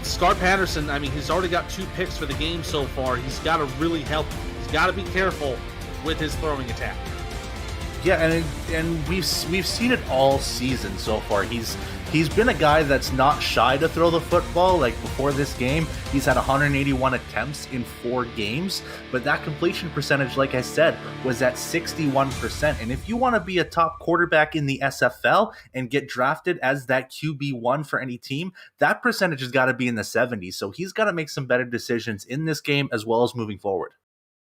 Scar Patterson, I mean, he's already got 2 picks for the game so far. He's got to really help. He's got to be careful with his throwing attack. Yeah, and we've seen it all season so far. He's been a guy that's not shy to throw the football. Like before this game, he's had 181 attempts in 4 games, but that completion percentage, like I said, was at 61%. And if you want to be a top quarterback in the SFL and get drafted as that QB1 for any team, that percentage has got to be in the 70s. So he's got to make some better decisions in this game as well as moving forward.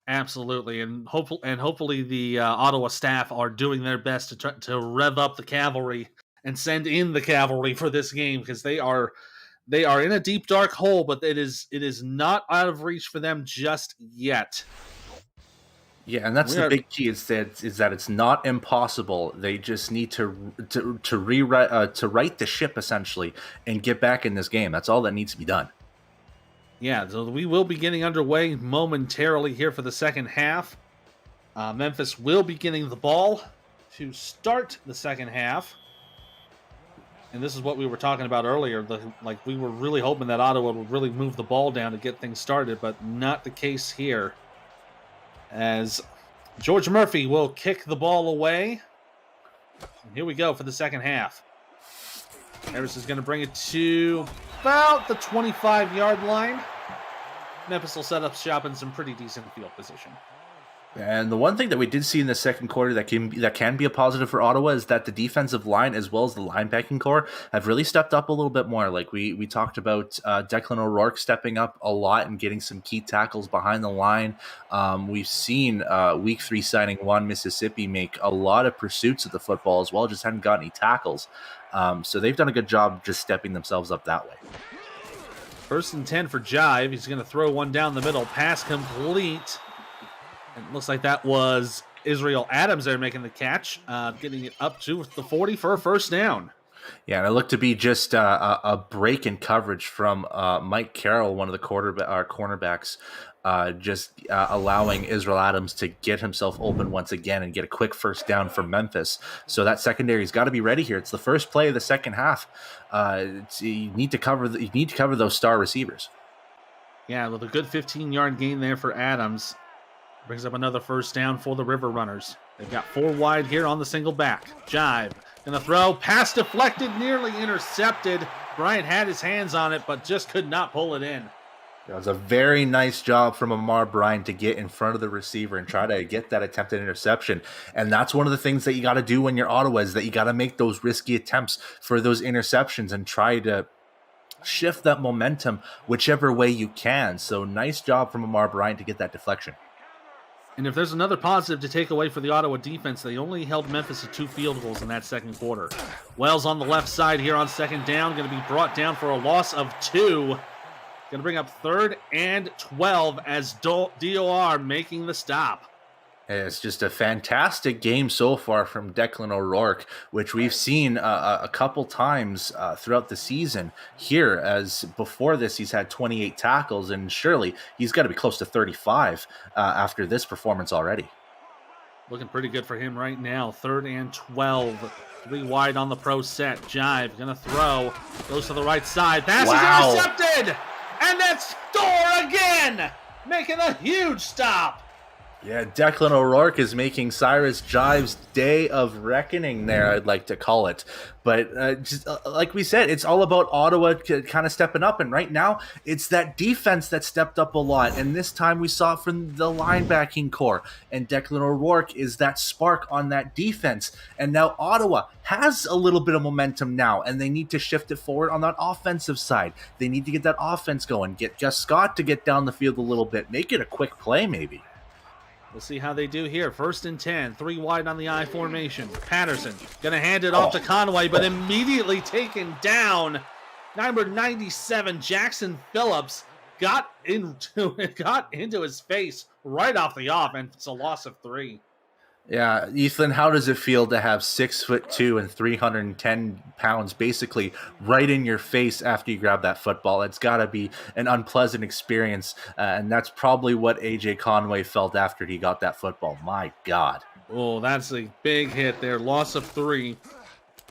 Absolutely, and hopefully the Ottawa staff are doing their best to rev up the cavalry and send in the cavalry for this game, because they are in a deep dark hole, but it is not out of reach for them just yet. Yeah, and that's the big key is that it's not impossible. They just need to right the ship essentially and get back in this game. That's all that needs to be done. Yeah, so we will be getting underway momentarily here for the second half. Memphis will be getting the ball to start the second half. And this is what we were talking about earlier. We were really hoping that Ottawa would really move the ball down to get things started, but not the case here. As George Murphy will kick the ball away. And here we go for the second half. Harris is going to bring it to about the 25-yard line. Memphis will set up shop in some pretty decent field position. And the one thing that we did see in the second quarter that can be a positive for Ottawa is that the defensive line as well as the linebacking core have really stepped up a little bit more. Like we talked about Declan O'Rourke stepping up a lot and getting some key tackles behind the line. We've seen Week 3 signing Juan Mississippi make a lot of pursuits of the football as well, just hadn't got any tackles. So they've done a good job just stepping themselves up that way. 1st and 10 for Jive. He's going to throw one down the middle. Pass complete. It looks like that was Israel Adams there making the catch, getting it up to the 40 for a first down. Yeah, and it looked to be just a break in coverage from Mike Carroll, one of the cornerbacks. allowing Israel Adams to get himself open once again and get a quick first down for Memphis. So that secondary's got to be ready here. It's the first play of the second half. You need to cover those star receivers. Yeah, with a good 15-yard gain there for Adams. Brings up another first down for the River Runners. They've got 4 wide here on the single back. Jive gonna throw, pass deflected, nearly intercepted. Bryant had his hands on it, but just could not pull it in. It was a very nice job from Amar Bryant to get in front of the receiver and try to get that attempted interception. And that's one of the things that you got to do when you're Ottawa, is that you got to make those risky attempts for those interceptions and try to shift that momentum whichever way you can. So nice job from Amar Bryant to get that deflection. And if there's another positive to take away for the Ottawa defense, they only held Memphis to 2 field goals in that second quarter. Wells on the left side here on second down, going to be brought down for a loss of 2. Going to bring up 3rd and 12 as DOR making the stop. It's just a fantastic game so far from Declan O'Rourke, which we've seen a couple times throughout the season here. As before this, he's had 28 tackles, and surely he's got to be close to 35 after this performance already. Looking pretty good for him right now. 3rd and 12. 3 wide on the pro set. Jive going to throw. Goes to the right side. Pass is intercepted! And that's Door again! Making a huge stop. Yeah, Declan O'Rourke is making Cyrus Jive's day of reckoning there, I'd like to call it. But just like we said, it's all about Ottawa kind of stepping up. And right now, it's that defense that stepped up a lot. And this time we saw it from the linebacking core. And Declan O'Rourke is that spark on that defense. And now Ottawa has a little bit of momentum now, and they need to shift it forward on that offensive side. They need to get that offense going, get Gus Scott to get down the field a little bit, make it a quick play maybe. We'll see how they do here. 1st and 10, 3 wide on the I formation. Patterson going to hand it off to Conway, but immediately taken down. Number 97, Jackson Phillips, got into his face right off the off, and it's a loss of 3. Yeah, Ethan, how does it feel to have 6'2" and 310 pounds basically right in your face after you grab that football? It's got to be an unpleasant experience, and that's probably what AJ Conway felt after he got that football. My God. Oh, that's a big hit there. Loss of 3.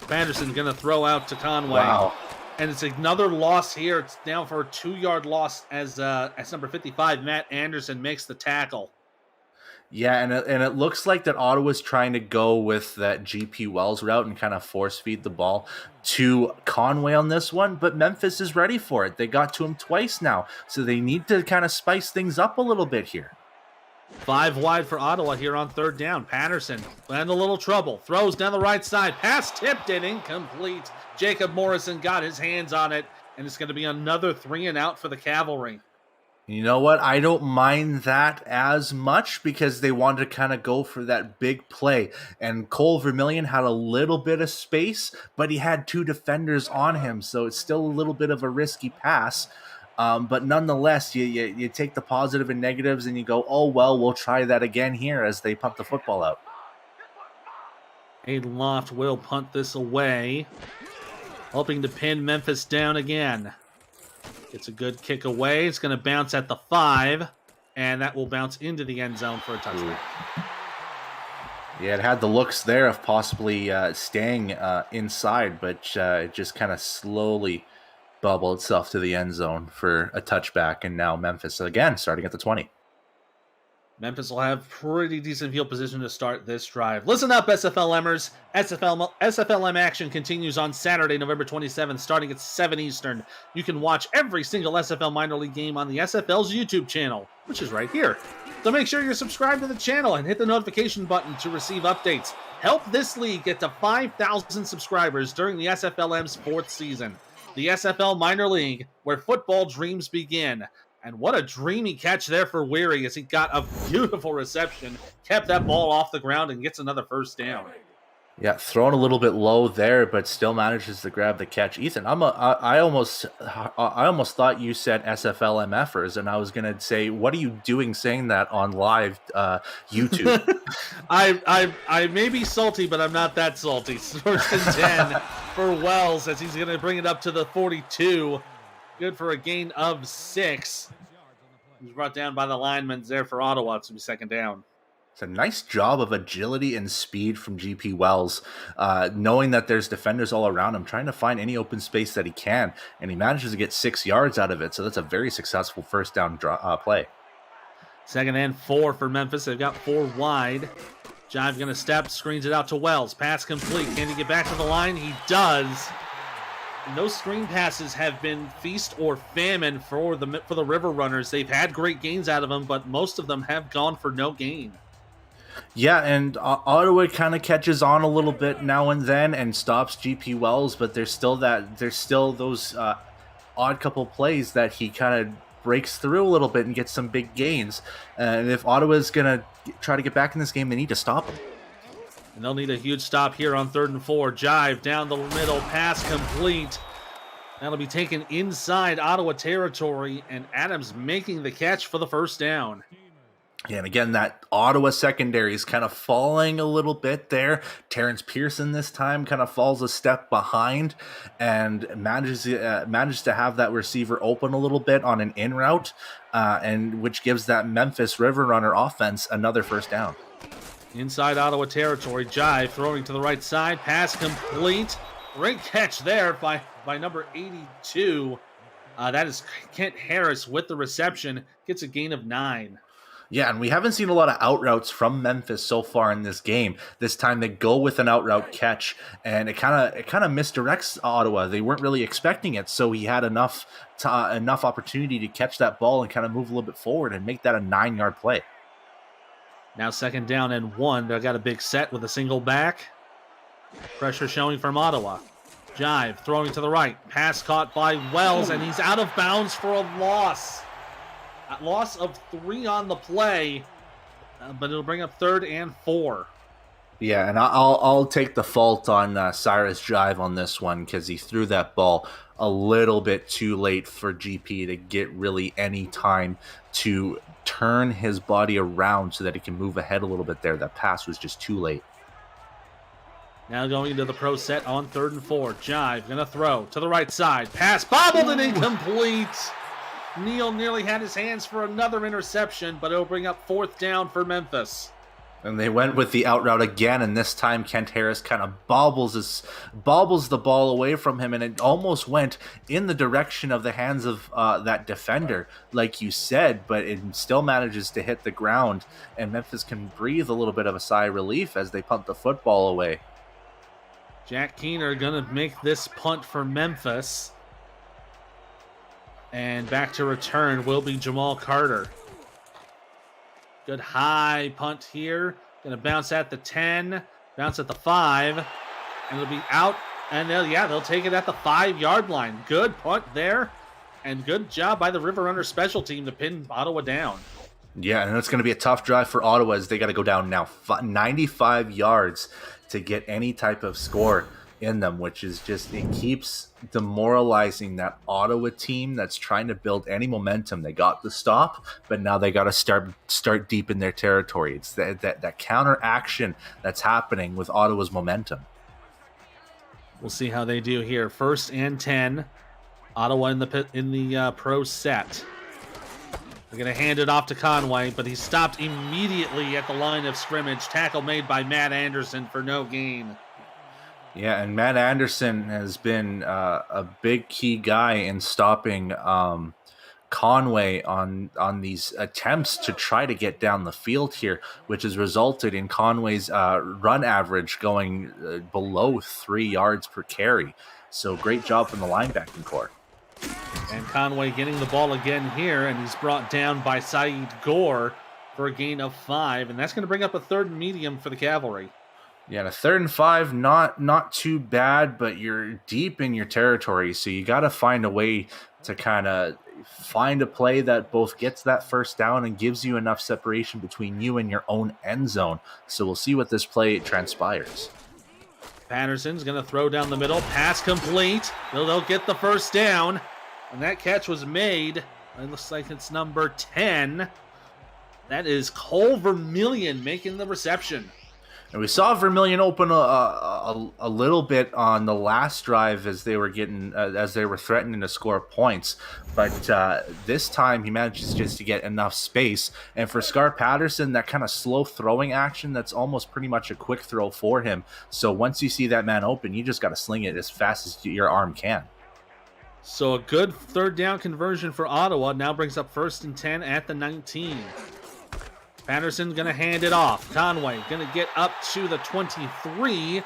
Patterson going to throw out to Conway. Wow. And it's another loss here. It's down for a 2-yard loss as number 55, Matt Anderson, makes the tackle. Yeah, and it looks like that Ottawa's trying to go with that GP Wells route and kind of force feed the ball to Conway on this one, but Memphis is ready for it. They got to him twice now, so they need to kind of spice things up a little bit here. 5 wide for Ottawa here on 3rd down. Patterson in a little trouble. Throws down the right side. Pass tipped and incomplete. Jacob Morrison got his hands on it, and it's going to be another 3 and out for the Cavalry. You know what? I don't mind that as much because they wanted to kind of go for that big play. And Cole Vermillion had a little bit of space, but he had 2 defenders on him. So it's still a little bit of a risky pass. But nonetheless, you take the positive and negatives and you go, oh, well, we'll try that again here as they punt the football out. Aiden Loft will punt this away, hoping to pin Memphis down again. Gets a good kick away. It's going to bounce at the 5, and that will bounce into the end zone for a touchdown. Yeah, it had the looks there of possibly staying inside, but it just kind of slowly bubbled itself to the end zone for a touchback, and now Memphis again starting at the 20. Memphis will have pretty decent field position to start this drive. Listen up, SFLmers. SFLm action continues on Saturday, November 27th, starting at 7 Eastern. You can watch every single SFL minor league game on the SFL's YouTube channel, which is right here. So make sure you're subscribed to the channel and hit the notification button to receive updates. Help this league get to 5,000 subscribers during the SFLm's 4th season. The SFL minor league, where football dreams begin. And what a dreamy catch there for Weary as he got a beautiful reception, kept that ball off the ground, and gets another first down. Yeah, thrown a little bit low there, but still manages to grab the catch. Ethan, I almost thought you said SFL MFers, and I was gonna say, what are you doing saying that on live YouTube? I may be salty, but I'm not that salty. 1st and 10 for Wells as he's gonna bring it up to the 42. Good for a gain of 6. He was brought down by the linemen there for Ottawa to be second down. It's a nice job of agility and speed from GP Wells, knowing that there's defenders all around him, trying to find any open space that he can, and he manages to get 6 yards out of it, so that's a very successful first down play. 2nd and 4 for Memphis. They've got 4 wide. Jive going to step, screens it out to Wells. Pass complete. Can he get back to the line? He does. And those screen passes have been feast or famine for the River Runners. They've had great gains out of them, but most of them have gone for no gain. Yeah, and Ottawa kind of catches on a little bit now and then and stops GP Wells, but there's still those odd couple plays that he kind of breaks through a little bit and gets some big gains. And if Ottawa's going to try to get back in this game, they need to stop him. And they'll need a huge stop here on 3rd and 4. Jive down the middle, pass complete. That'll be taken inside Ottawa territory, and Adams making the catch for the first down. Yeah, and again, that Ottawa secondary is kind of falling a little bit there. Terrence Pearson this time kind of falls a step behind and manages to have that receiver open a little bit on an in route, and which gives that Memphis River Runner offense another first down. Inside Ottawa territory, Jive throwing to the right side, pass complete. Great catch there by number 82. That is Kent Harris with the reception, gets a gain of 9. Yeah, and we haven't seen a lot of out routes from Memphis so far in this game. This time they go with an out route catch, and it kind of misdirects Ottawa. They weren't really expecting it, so he had enough opportunity to catch that ball and kind of move a little bit forward and make that a 9-yard play. Now 2nd down and 1. They've got a big set with a single back. Pressure showing from Ottawa. Jive throwing to the right. Pass caught by Wells, and he's out of bounds for a loss. A loss of 3 on the play, but it'll bring up 3rd and 4. Yeah, and I'll take the fault on Cyrus Jive on this one because he threw that ball a little bit too late for GP to get really any time to turn his body around so that he can move ahead a little bit there. That pass was just too late. Now going into the pro set on 3rd and 4. Jive going to throw to the right side. Pass bobbled and incomplete. Neal nearly had his hands for another interception, but it'll bring up 4th down for Memphis. And they went with the out route again, and this time Kent Harris kind of bobbles the ball away from him, and it almost went in the direction of the hands of that defender, like you said, but it still manages to hit the ground, and Memphis can breathe a little bit of a sigh of relief as they punt the football away. Jack Keener going to make this punt for Memphis. And back to return will be Jamal Carter. Good high punt here. Going to bounce at the 10, bounce at the 5, and it'll be out. And they'll take it at the 5-yard line. Good punt there, and good job by the River Runner special team to pin Ottawa down. Yeah, and it's going to be a tough drive for Ottawa as they got to go down now 95 yards to get any type of score in them, which is just, it keeps demoralizing that Ottawa team that's trying to build any momentum. They got the stop, but now they got to start deep in their territory. It's that counter action that's happening with Ottawa's momentum. We'll see how they do here. 1st and 10. Ottawa in the pro set. They're going to hand it off to Conway, but he's stopped immediately at the line of scrimmage. Tackle made by Matt Anderson for no gain. Yeah, and Matt Anderson has been a big key guy in stopping Conway on these attempts to try to get down the field here, which has resulted in Conway's run average going below 3 yards per carry. So great job from the linebacking core. And Conway getting the ball again here, and he's brought down by Saeed Gore for a gain of 5, and that's going to bring up a 3rd and medium for the Cavalry. Yeah, and a 3rd and 5, not too bad, but you're deep in your territory, so you got to find a way to kind of find a play that both gets that first down and gives you enough separation between you and your own end zone. So we'll see what this play transpires. Patterson's going to throw down the middle, pass complete. They'll get the first down, and that catch was made. It looks like it's number 10. That is Cole Vermillion making the reception. And we saw Vermilion open a little bit on the last drive as they were threatening to score points, but this time he manages just to get enough space. And for Scar Patterson, that kind of slow throwing action, that's almost pretty much a quick throw for him. So once you see that man open, you just got to sling it as fast as your arm can. So a good third down conversion for Ottawa now brings up 1st and 10 at the 19. Patterson going to hand it off. Conway going to get up to the 23.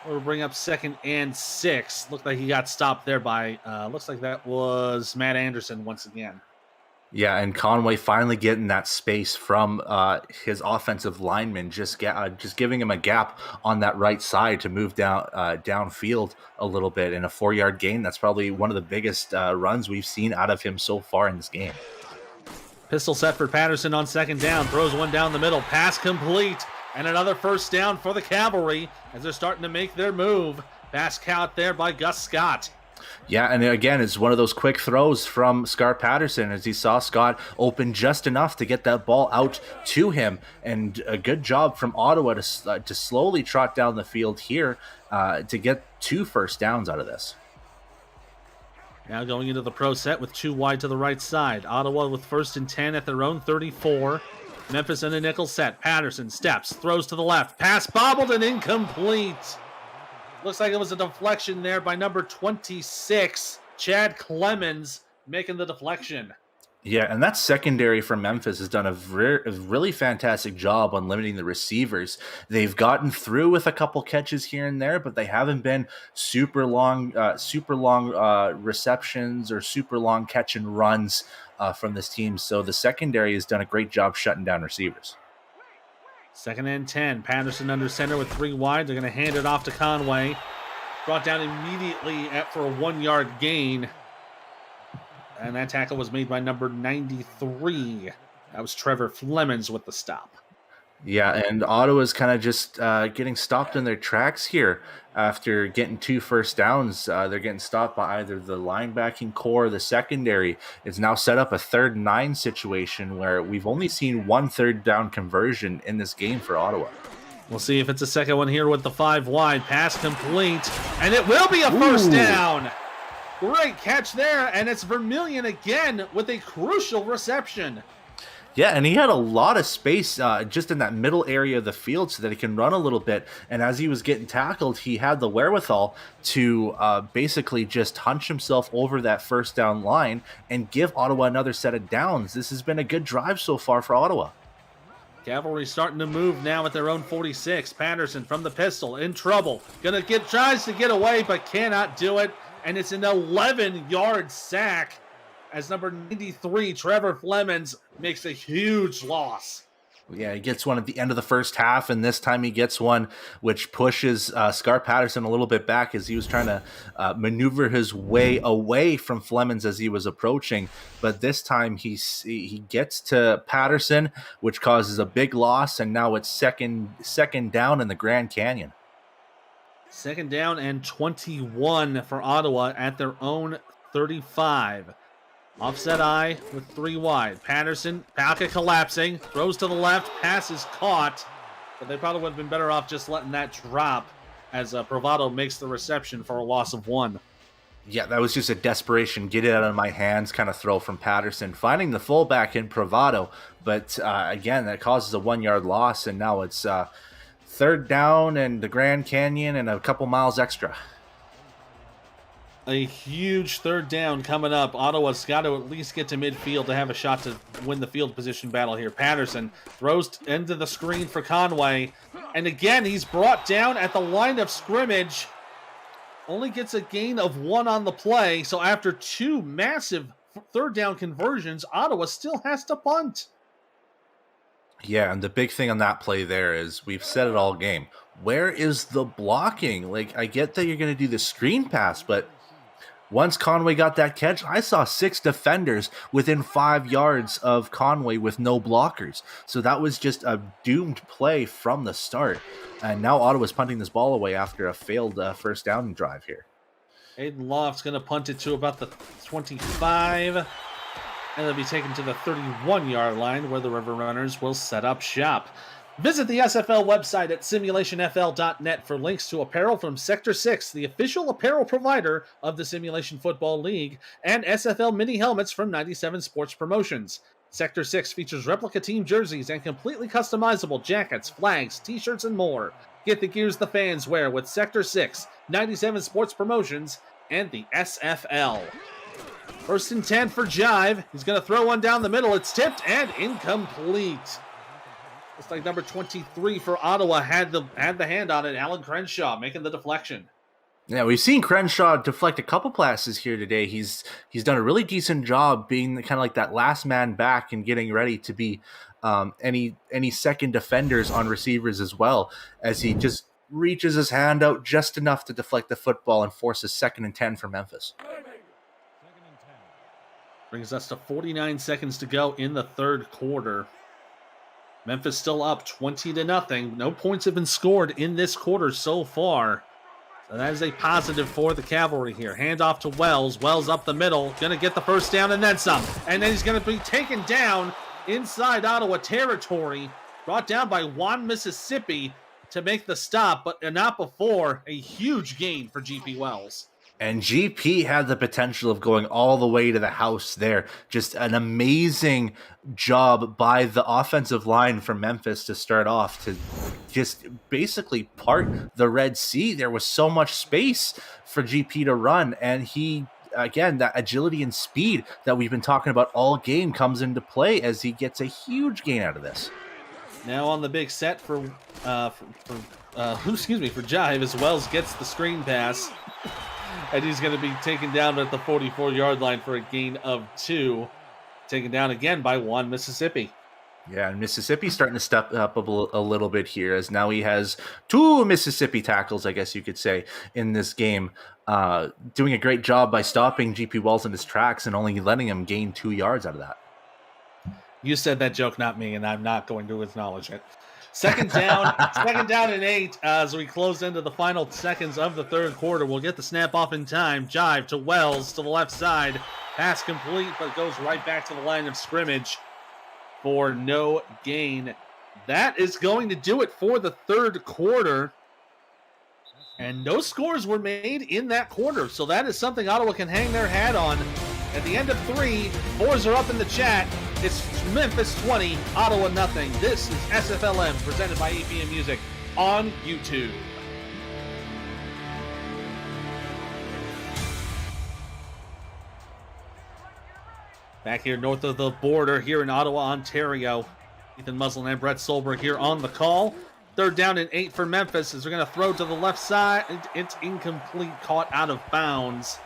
We'll bring up 2nd and 6. Looked like he got stopped there by, looks like that was Matt Anderson once again. Yeah, and Conway finally getting that space from his offensive lineman, just giving him a gap on that right side to move downfield a little bit. And a 4-yard gain, that's probably one of the biggest runs we've seen out of him so far in this game. Pistol set for Patterson on 2nd down. Throws one down the middle. Pass complete. And another 1st down for the Cavalry as they're starting to make their move. Pass caught there by Gus Scott. Yeah, and again, it's one of those quick throws from Scar Patterson as he saw Scott open just enough to get that ball out to him. And a good job from Ottawa to slowly trot down the field here to get 2 first downs out of this. Now going into the pro set with 2 wide to the right side. Ottawa with 1st and 10 at their own 34. Memphis in a nickel set. Patterson steps, throws to the left. Pass bobbled and incomplete. Looks like it was a deflection there by number 26, Chad Clemens, making the deflection. Yeah, and that secondary from Memphis has done a really fantastic job on limiting the receivers. They've gotten through with a couple catches here and there, but they haven't been super long receptions or super long catch and runs from this team. So the secondary has done a great job shutting down receivers. 2nd and 10. Patterson under center with 3 wide. They're going to hand it off to Conway. Brought down immediately for a 1-yard gain. And that tackle was made by number 93. That was Trevor Flemons with the stop. Yeah, and Ottawa's kind of just getting stopped in their tracks here after getting 2 first downs. They're getting stopped by either the linebacking core or the secondary. It's now set up a 3rd and 9 situation where we've only seen 1 third down conversion in this game for Ottawa. We'll see if it's a second one here with the 5 wide. Pass complete, and it will be a first down. Great catch there, and it's Vermilion again with a crucial reception. Yeah, and he had a lot of space just in that middle area of the field so that he can run a little bit. And as he was getting tackled, he had the wherewithal to basically just hunch himself over that first down line and give Ottawa another set of downs. This has been a good drive so far for Ottawa. Cavalry starting to move now at their own 46. Patterson from the pistol, in trouble. Tries to get away, but cannot do it. And it's an 11-yard sack as number 93, Trevor Flemons, makes a huge loss. Yeah, he gets one at the end of the first half, and this time he gets one which pushes Scar Patterson a little bit back as he was trying to maneuver his way away from Flemons as he was approaching. But this time he gets to Patterson, which causes a big loss, and now it's second down in the Grand Canyon. 2nd down and 21 for Ottawa at their own 35. Offset eye with 3 wide. Patterson, pocket collapsing, throws to the left, pass is caught, but they probably would have been better off just letting that drop as Bravado makes the reception for a loss of 1. Yeah, that was just a desperation, get it out of my hands kind of throw from Patterson, finding the fullback in Bravado, but again, that causes a 1-yard loss, and now it's 3rd down and the Grand Canyon and a couple miles extra. A huge 3rd down coming up. Ottawa's got to at least get to midfield to have a shot to win the field position battle here. Patterson throws into the screen for Conway. And again, he's brought down at the line of scrimmage. Only gets a gain of 1 on the play. So after 2 massive 3rd down conversions, Ottawa still has to punt. Yeah, and the big thing on that play there is we've said it all game. Where is the blocking? Like, I get that you're going to do the screen pass, but once Conway got that catch, I saw 6 defenders within 5 yards of Conway with no blockers. So that was just a doomed play from the start. And now Ottawa's punting this ball away after a failed first down drive here. Aiden Loft's going to punt it to about the 25. And they'll be taken to the 31-yard line where the River Runners will set up shop. Visit the SFL website at simulationfl.net for links to apparel from Sector 6, the official apparel provider of the Simulation Football League, and SFL mini helmets from 97 Sports Promotions. Sector 6 features replica team jerseys and completely customizable jackets, flags, t-shirts, and more. Get the gears the fans wear with Sector 6, 97 Sports Promotions, and the SFL. 1st and 10 for Jive. He's going to throw one down the middle. It's tipped and incomplete. Looks like number 23 for Ottawa had the hand on it. Alan Crenshaw making the deflection. Yeah, we've seen Crenshaw deflect a couple passes here today. He's done a really decent job being kind of like that last man back and getting ready to be any second defenders on receivers as well, as he just reaches his hand out just enough to deflect the football and forces 2nd and 10 for Memphis. Brings us to 49 seconds to go in the 3rd quarter. Memphis still up 20-0. No points have been scored in this quarter so far. So that is a positive for the Cavalry here. Hand off to Wells. Wells up the middle. Going to get the 1st down and then some. And then he's going to be taken down inside Ottawa territory. Brought down by Juan, Mississippi to make the stop, but not before. A huge gain for GP Wells. And GP had the potential of going all the way to the house there. Just an amazing job by the offensive line from Memphis to start off to just basically part the Red Sea. There was so much space for GP to run, and he, again, that agility and speed that we've been talking about all game comes into play as he gets a huge gain out of this. Now on the big set for Jive, as Wells gets the screen pass. And he's going to be taken down at the 44-yard line for a gain of 2. Taken down again by Juan, Mississippi. Yeah, and Mississippi's starting to step up a little bit here, as now he has 2 Mississippi tackles, I guess you could say, in this game. Doing a great job by stopping GP Wells in his tracks and only letting him gain 2 yards out of that. You said that joke, not me, and I'm not going to acknowledge it. Second down and 8 as we close into the final seconds of the 3rd quarter. We'll get the snap off in time. Jive to Wells to the left side. Pass complete, but goes right back to the line of scrimmage for no gain. That is going to do it for the 3rd quarter. And no scores were made in that quarter. So that is something Ottawa can hang their hat on. At the end of 3, 4s are up in the chat. It's Memphis 20, Ottawa nothing. This is SFLm presented by APM Music on YouTube. Back here north of the border here in Ottawa, Ontario. Ethan Muslin and Brett Solberg here on the call. 3rd down and 8 for Memphis as they're going to throw to the left side. It's incomplete, caught out of bounds.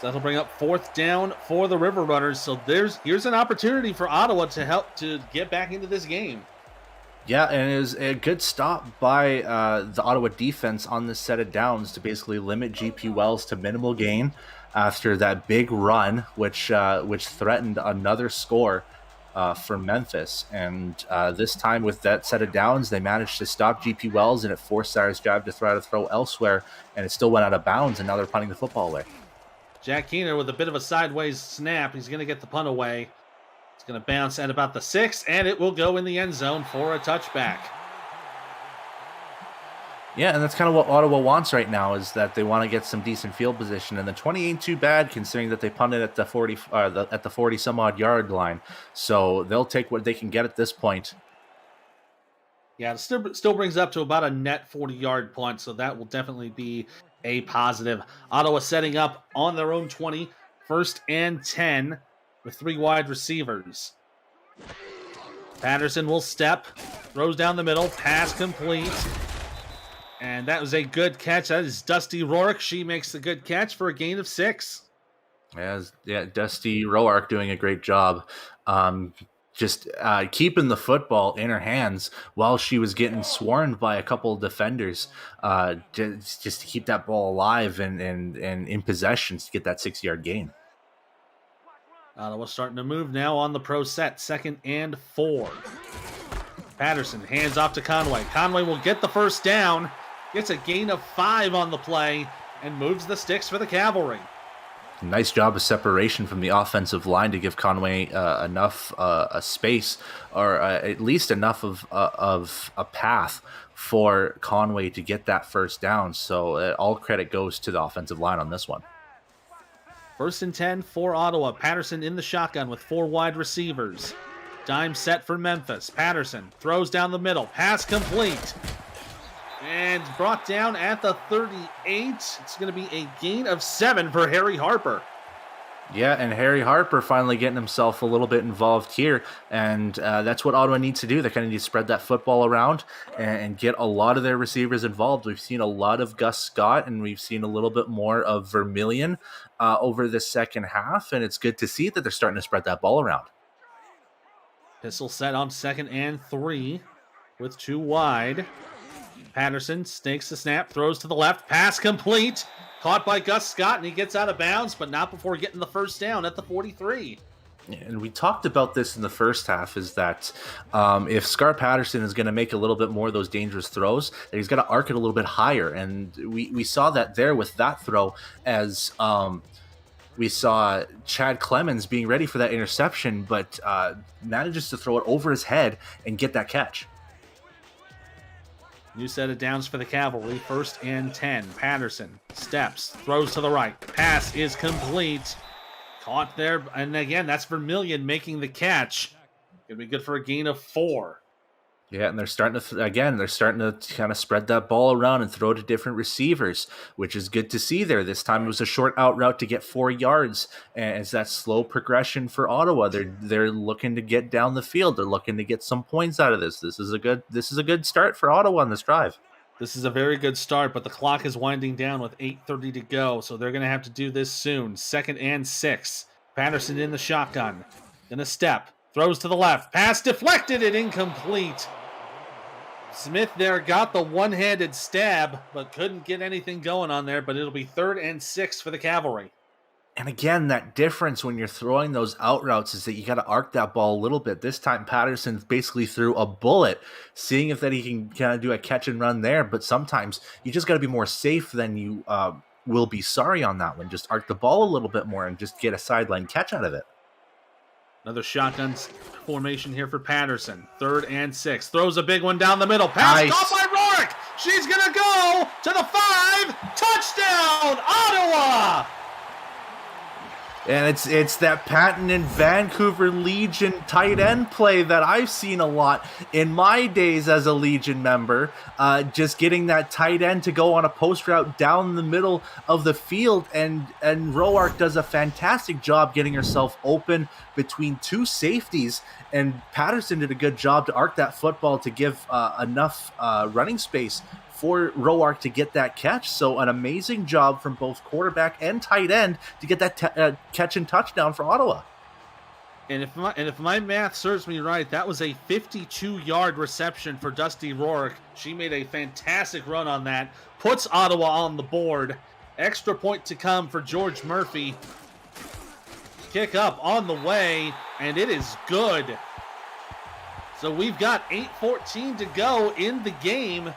So that'll bring up 4th down for the River Runners. So here's an opportunity for Ottawa to help to get back into this game. Yeah, and it was a good stop by the Ottawa defense on this set of downs to basically limit GP Wells to minimal gain after that big run, which threatened another score for Memphis. And this time with that set of downs, they managed to stop GP Wells, and it forced Cyrus Jive to try to throw elsewhere, and it still went out of bounds, and now they're punting the football away. Jack Keener with a bit of a sideways snap. He's going to get the punt away. It's going to bounce at about the 6, and it will go in the end zone for a touchback. Yeah, and that's kind of what Ottawa wants right now, is that they want to get some decent field position, and the 20 ain't too bad considering that they punted at the 40 some odd yard line. So they'll take what they can get at this point. Yeah, it still brings up to about a net 40-yard punt, so that will definitely be a positive. Ottawa setting up on their own 20, 1st and 10 with 3 wide receivers. Patterson will step, throws down the middle, pass complete. And that was a good catch. That is Dusty Rourke. She makes the good catch for a gain of 6. Yeah, Dusty Rourke doing a great job. Just keeping the football in her hands while she was getting swarmed by a couple of defenders, just to keep that ball alive and in possession to get that 6-yard gain. Ottawa starting to move now on the pro set. 2nd and 4. Patterson hands off to Conway. Conway will get the 1st down, gets a gain of 5 on the play, and moves the sticks for the Cavalry. Nice job of separation from the offensive line to give Conway enough a space, or at least enough of a path for Conway to get that first down. So all credit goes to the offensive line on this one. 1st and 10 for Ottawa. Patterson in the shotgun with 4 wide receivers. Dime set for Memphis. Patterson throws down the middle. Pass complete. And brought down at the 38. It's going to be a gain of 7 for Harry Harper. Yeah, and Harry Harper finally getting himself a little bit involved here, and that's what Ottawa needs to do. They kind of need to spread that football around and get a lot of their receivers involved. We've seen a lot of Gus Scott, and we've seen a little bit more of Vermillion over the second half, and it's good to see that they're starting to spread that ball around. Pistol set on 2nd and 3 with 2 wide. Patterson snakes the snap, throws to the left, pass complete. Caught by Gus Scott, and he gets out of bounds, but not before getting the first down at the 43. And we talked about this in the first half, is that if Scar Patterson is going to make a little bit more of those dangerous throws, that he's got to arc it a little bit higher. And we saw that there with that throw, as we saw Chad Clemens being ready for that interception, but manages to throw it over his head and get that catch. New set of downs for the Cavalry. 1st and 10. Patterson steps, throws to the right. Pass is complete. Caught there, and again, that's Vermillion making the catch. Gonna be good for a gain of 4. Yeah, and they're starting to kind of spread that ball around and throw to different receivers, which is good to see there. This time it was a short out route to get 4 yards, and it's that slow progression for Ottawa. They're looking to get down the field. They're looking to get some points out of this. This is a good start for Ottawa on this drive. This is a very good start, but the clock is winding down with 8:30 to go, so they're going to have to do this soon. 2nd and 6. Patterson in the shotgun. Gonna step. Throws to the left. Pass deflected and incomplete. Smith there got the one-handed stab, but couldn't get anything going on there, but it'll be 3rd and 6 for the Cavalry. And again, that difference when you're throwing those out routes is that you got to arc that ball a little bit. This time, Patterson basically threw a bullet, seeing if that he can kind of do a catch and run there. But sometimes you just got to be more safe than you will be sorry on that one. Just arc the ball a little bit more and just get a sideline catch out of it. Another shotgun formation here for Patterson. 3rd and 6. Throws a big one down the middle. Pass caught by Rourke. She's going to go to the 5. Touchdown, Ottawa! And it's that Patton and Vancouver Legion tight end play that I've seen a lot in my days as a Legion member. Just getting that tight end to go on a post route down the middle of the field, and Roark does a fantastic job getting herself open between 2 safeties, and Patterson did a good job to arc that football to give enough running space for Roark to get that catch. So an amazing job from both quarterback and tight end to get that catch and touchdown for Ottawa. And if my math serves me right, that was a 52-yard reception for Dusty Roark. She made a fantastic run on that. Puts Ottawa on the board. Extra point to come for George Murphy. Kick up on the way, and it is good. So we've got 8:14 to go in the game.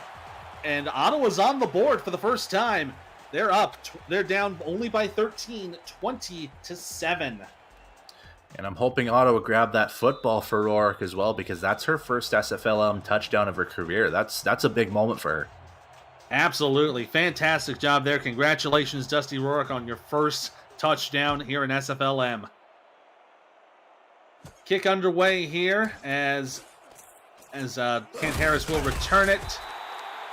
And Ottawa's on the board for the first time. They're up. They're down only by 13, 20-7. And I'm hoping Ottawa grab that football for Roark as well, because that's her first SFLm touchdown of her career. That's a big moment for her. Absolutely. Fantastic job there. Congratulations, Dusty Roark, on your first touchdown here in SFLm. Kick underway here as Kent Harris will return it.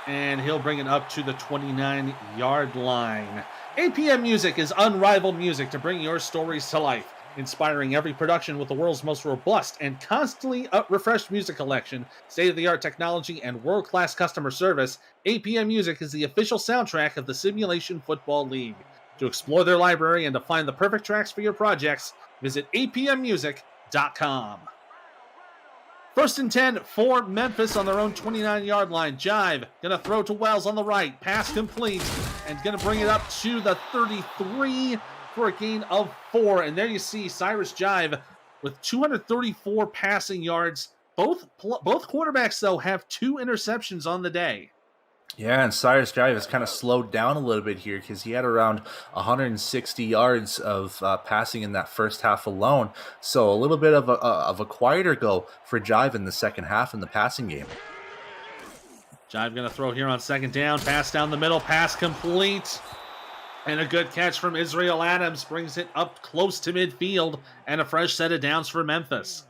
And he'll bring it up to the 29-yard line. APM Music is unrivaled music to bring your stories to life, inspiring every production with the world's most robust and constantly refreshed music collection, state-of-the-art technology, and world-class customer service. APM Music is the official soundtrack of the Simulation Football League. To explore their library and to find the perfect tracks for your projects, visit apmmusic.com. 1st and 10 for Memphis on their own 29-yard line. Jive gonna throw to Wells on the right. Pass complete, and gonna bring it up to the 33 for a gain of 4. And there you see Cyrus Jive with 234 passing yards. Both quarterbacks, though, have 2 interceptions on the day. Yeah, and Cyrus Drive has kind of slowed down a little bit here because he had around 160 yards of passing in that first half alone. So a little bit of a quieter go for Jive in the second half in the passing game. Jive going to throw here on second down. Pass down the middle. Pass complete. And a good catch from Israel Adams brings it up close to midfield. And a fresh set of downs for Memphis.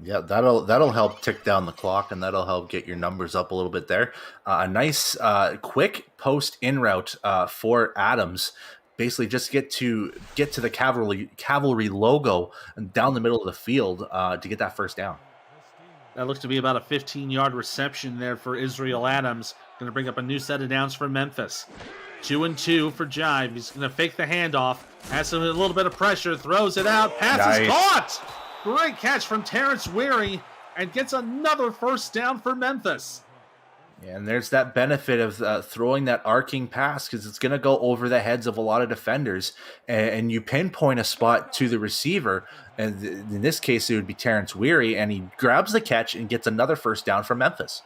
Yeah, that'll help tick down the clock, and that'll help get your numbers up a little bit there. A nice quick post in route for Adams. Basically, just get to the cavalry logo down the middle of the field to get that first down. That looks to be about a 15-yard reception there for Israel Adams. Going to bring up a new set of downs for Memphis. 2-2 for Jive. He's going to fake the handoff. Has a little bit of pressure. Throws it out. Pass is caught. Great catch from Terrence Weary. And gets another first down for Memphis. And there's that benefit of throwing that arcing pass because it's going to go over the heads of a lot of defenders, and you pinpoint a spot to the receiver. And in this case, it would be Terrence Weary, and he grabs the catch and gets another first down for Memphis.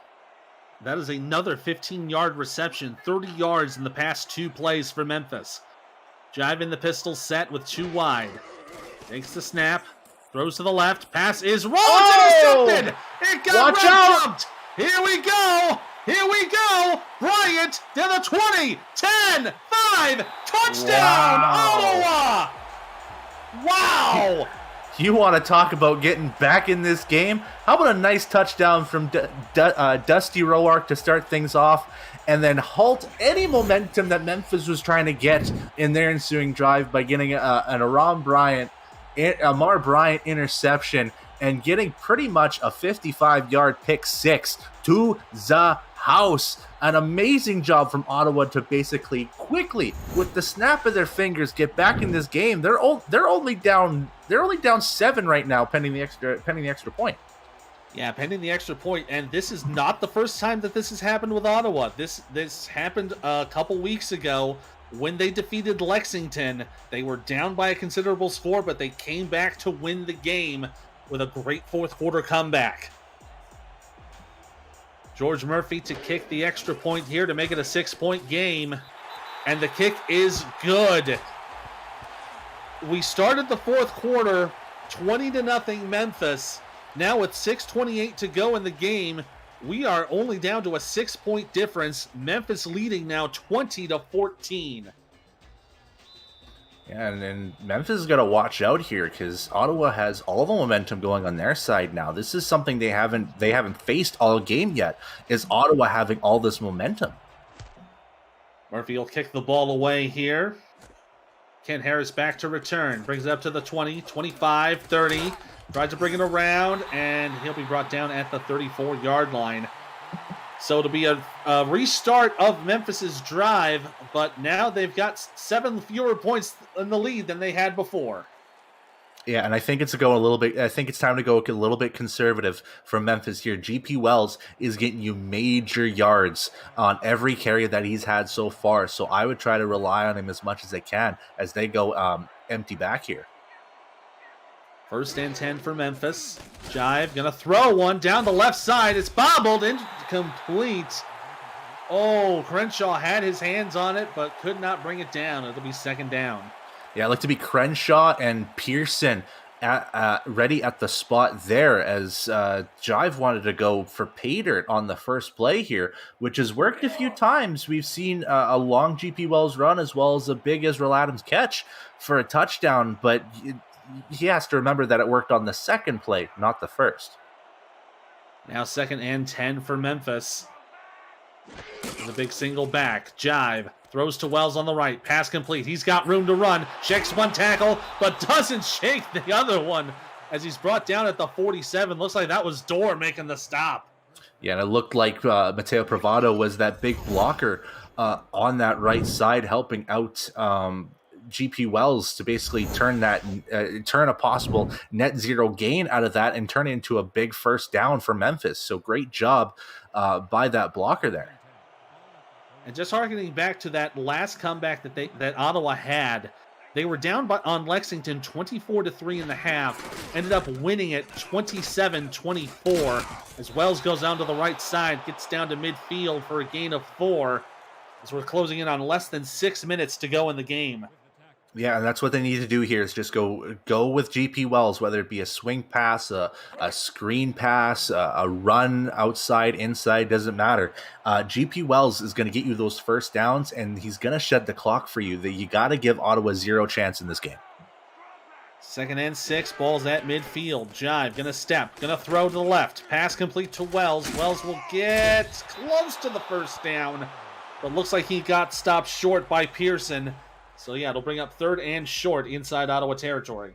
That is another 15-yard reception, 30 yards in the past 2 plays for Memphis. Jive in the pistol set with 2 wide. Takes the snap, throws to the left, pass is intercepted! It got jumped! Here we go! Here we go! Bryant to the 20, 10, 5, touchdown, Ottawa! Wow! You want to talk about getting back in this game? How about a nice touchdown from Dusty Roark to start things off, and then halt any momentum that Memphis was trying to get in their ensuing drive by getting an Amar Bryant interception and getting pretty much a 55-yard pick six to the house. An amazing job from Ottawa to basically quickly, with the snap of their fingers, get back in this game. They're only down 7 right now, pending the extra point. Yeah, pending the extra point, and this is not the first time that this has happened with Ottawa. This happened a couple weeks ago when they defeated Lexington. They were down by a considerable score, but they came back to win the game with a great fourth quarter comeback. George Murphy to kick the extra point here to make it a 6-point game. And the kick is good. We started the fourth quarter 20-0 Memphis. Now with 6:28 to go in the game, we are only down to a 6-point difference. Memphis leading now 20-14. Yeah, and Memphis has got to watch out here because Ottawa has all the momentum going on their side now. This is something they haven't faced all game yet, is Ottawa having all this momentum. Murphy will kick the ball away here. Kent Harris back to return. Brings it up to the 20, 25, 30. Tries to bring it around, and he'll be brought down at the 34-yard line. So it'll be a restart of Memphis's drive, but now they've got 7 fewer points in the lead than they had before. Yeah, and I think it's time to go a little bit conservative for Memphis here. GP Wells is getting you major yards on every carry that he's had so far, so I would try to rely on him as much as they can as they go empty back here. 1st and 10 for Memphis. Jive gonna throw one down the left side. It's bobbled, incomplete. Oh, Crenshaw had his hands on it, but could not bring it down. It'll be 2nd down. Yeah, I like to be Crenshaw and Pearson ready at the spot there, as Jive wanted to go for pay dirt on the first play here, which has worked a few times. We've seen a long GP Wells run as well as a big Israel Adams catch for a touchdown, but he has to remember that it worked on the second play, not the first. Now 2nd and 10 for Memphis. The big single back. Jive throws to Wells on the right. Pass complete. He's got room to run. Shakes one tackle, but doesn't shake the other one as he's brought down at the 47. Looks like that was Dorr making the stop. Yeah, and it looked like Mateo Pravado was that big blocker on that right side, helping out GP Wells to basically turn a possible net zero gain out of that and turn it into a big first down for Memphis. So great job by that blocker there. And just harkening back to that last comeback that Ottawa had, They were down on Lexington 24-3 in the half, ended up winning it 27-24 as Wells goes down to the right side, gets down to midfield for a gain of 4 as we're closing in on less than 6 minutes to go in the game. Yeah, and that's what they need to do here is just go with GP Wells, whether it be a swing pass, a screen pass, a run outside, inside, doesn't matter. GP Wells is going to get you those first downs, and he's going to shed the clock for you. You got to give Ottawa zero chance in this game. 2nd and 6, ball's at midfield. Jive, gonna step, gonna throw to the left. Pass complete to Wells. Wells will get close to the first down, but looks like he got stopped short by Pearson. So yeah, it'll bring up 3rd and short inside Ottawa territory.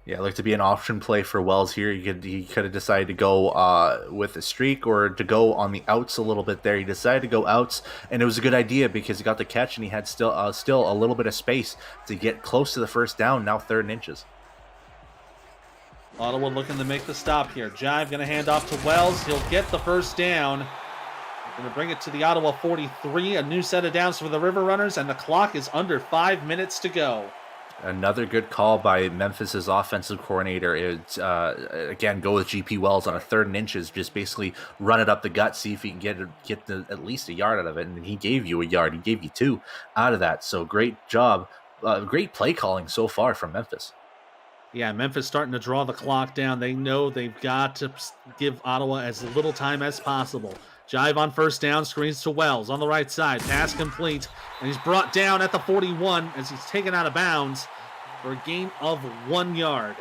Yeah, I'd like to be an option play for Wells here. He could have decided to go with a streak or to go on the outs a little bit there. He decided to go outs, and it was a good idea because he got the catch and he had still a little bit of space to get close to the first down, now 3rd and inches. Ottawa looking to make the stop here. Jive going to hand off to Wells. He'll get the first down. Going to bring it to the Ottawa 43. A new set of downs for the River Runners, and the clock is under 5 minutes to go. Another good call by Memphis's offensive coordinator is, again, go with GP Wells on a 3rd and inches. Just basically run it up the gut, see if he can get at least a yard out of it. And he gave you a yard. He gave you 2 out of that. So great job. Great play calling so far from Memphis. Yeah, Memphis starting to draw the clock down. They know they've got to give Ottawa as little time as possible. Jive on first down, screens to Wells on the right side. Pass complete, and he's brought down at the 41 as he's taken out of bounds for a gain of 1 yard.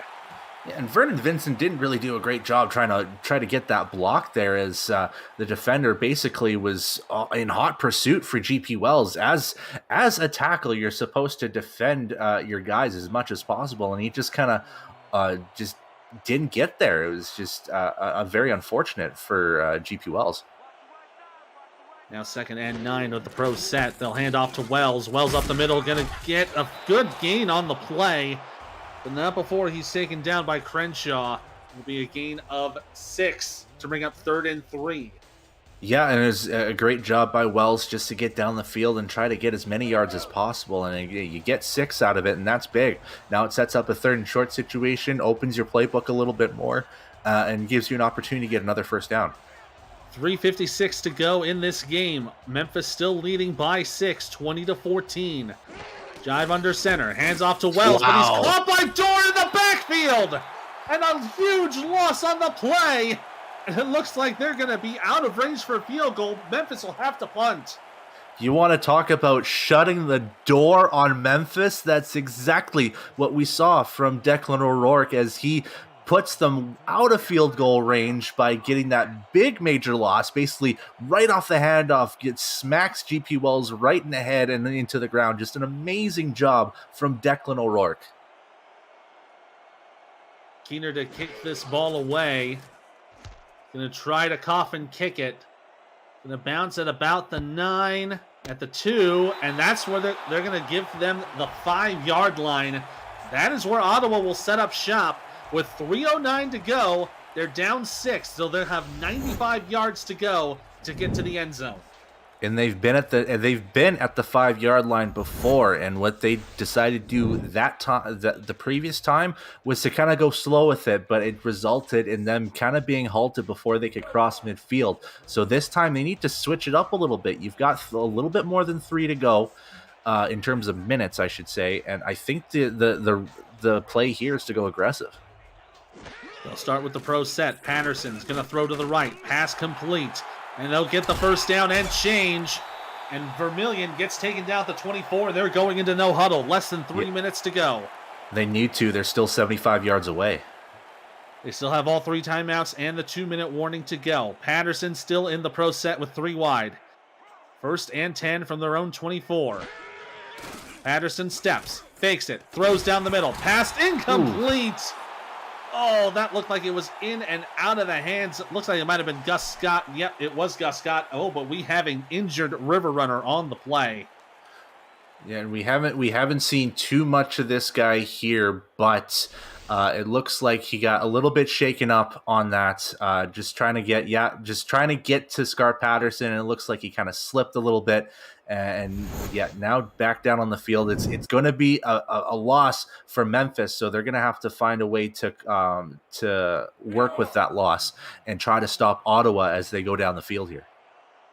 Yeah, and Vernon Vincent didn't really do a great job trying to get that block there, as the defender basically was in hot pursuit for GP Wells. As a tackle, you're supposed to defend your guys as much as possible, and he just kind of just didn't get there. It was just a very unfortunate for GP Wells. Now 2nd and 9 with the pro set. They'll hand off to Wells. Wells up the middle, going to get a good gain on the play. But not before he's taken down by Crenshaw. It'll be a gain of 6 to bring up 3rd and 3. Yeah, and it was a great job by Wells just to get down the field and try to get as many yards as possible. And you get 6 out of it, and that's big. Now it sets up a 3rd and short situation, opens your playbook a little bit more, and gives you an opportunity to get another first down. 3:56 to go in this game. Memphis still leading by 6, 20-14. Jive under center, hands off to Wells, but he's caught by Dorr in the backfield! And a huge loss on the play! And it looks like they're going to be out of range for a field goal. Memphis will have to punt. You want to talk about shutting the door on Memphis? That's exactly what we saw from Declan O'Rourke as he puts them out of field goal range by getting that big major loss, basically right off the handoff, smacks GP Wells right in the head and then into the ground. Just an amazing job from Declan O'Rourke. Keener to kick this ball away. Going to try to coffin kick it. Going to bounce at about the 9, at the 2, and that's where they're going to give them the 5-yard line. That is where Ottawa will set up shop. With 3:09 to go, they're down 6, so they'll have 95 yards to go to get to the end zone. And they've been at the 5-yard line before, and what they decided to do that time, the previous time, was to kind of go slow with it, but it resulted in them kind of being halted before they could cross midfield. So this time they need to switch it up a little bit. You've got a little bit more than 3 to go, in terms of minutes, I should say, and I think the play here is to go aggressive. They'll start with the pro set. Patterson's going to throw to the right. Pass complete. And they'll get the first down and change. And Vermillion gets taken down at the 24. They're going into no huddle. Less than 3 minutes to go. They need to. They're still 75 yards away. They still have all 3 timeouts and the 2-minute warning to go. Patterson still in the pro set with 3 wide. 1st and 10 from their own 24. Patterson steps, fakes it, throws down the middle. Pass incomplete. Ooh. Oh, that looked like it was in and out of the hands. It looks like it might have been Gus Scott. Yep, it was Gus Scott. Oh, but we have an injured River Runner on the play. Yeah, and we haven't seen too much of this guy here, but It looks like he got a little bit shaken up on that, just trying to get to Scar Patterson, and it looks like he kind of slipped a little bit. And yeah, now back down on the field. It's going to be a loss for Memphis, so they're going to have to find a way to work with that loss and try to stop Ottawa as they go down the field here.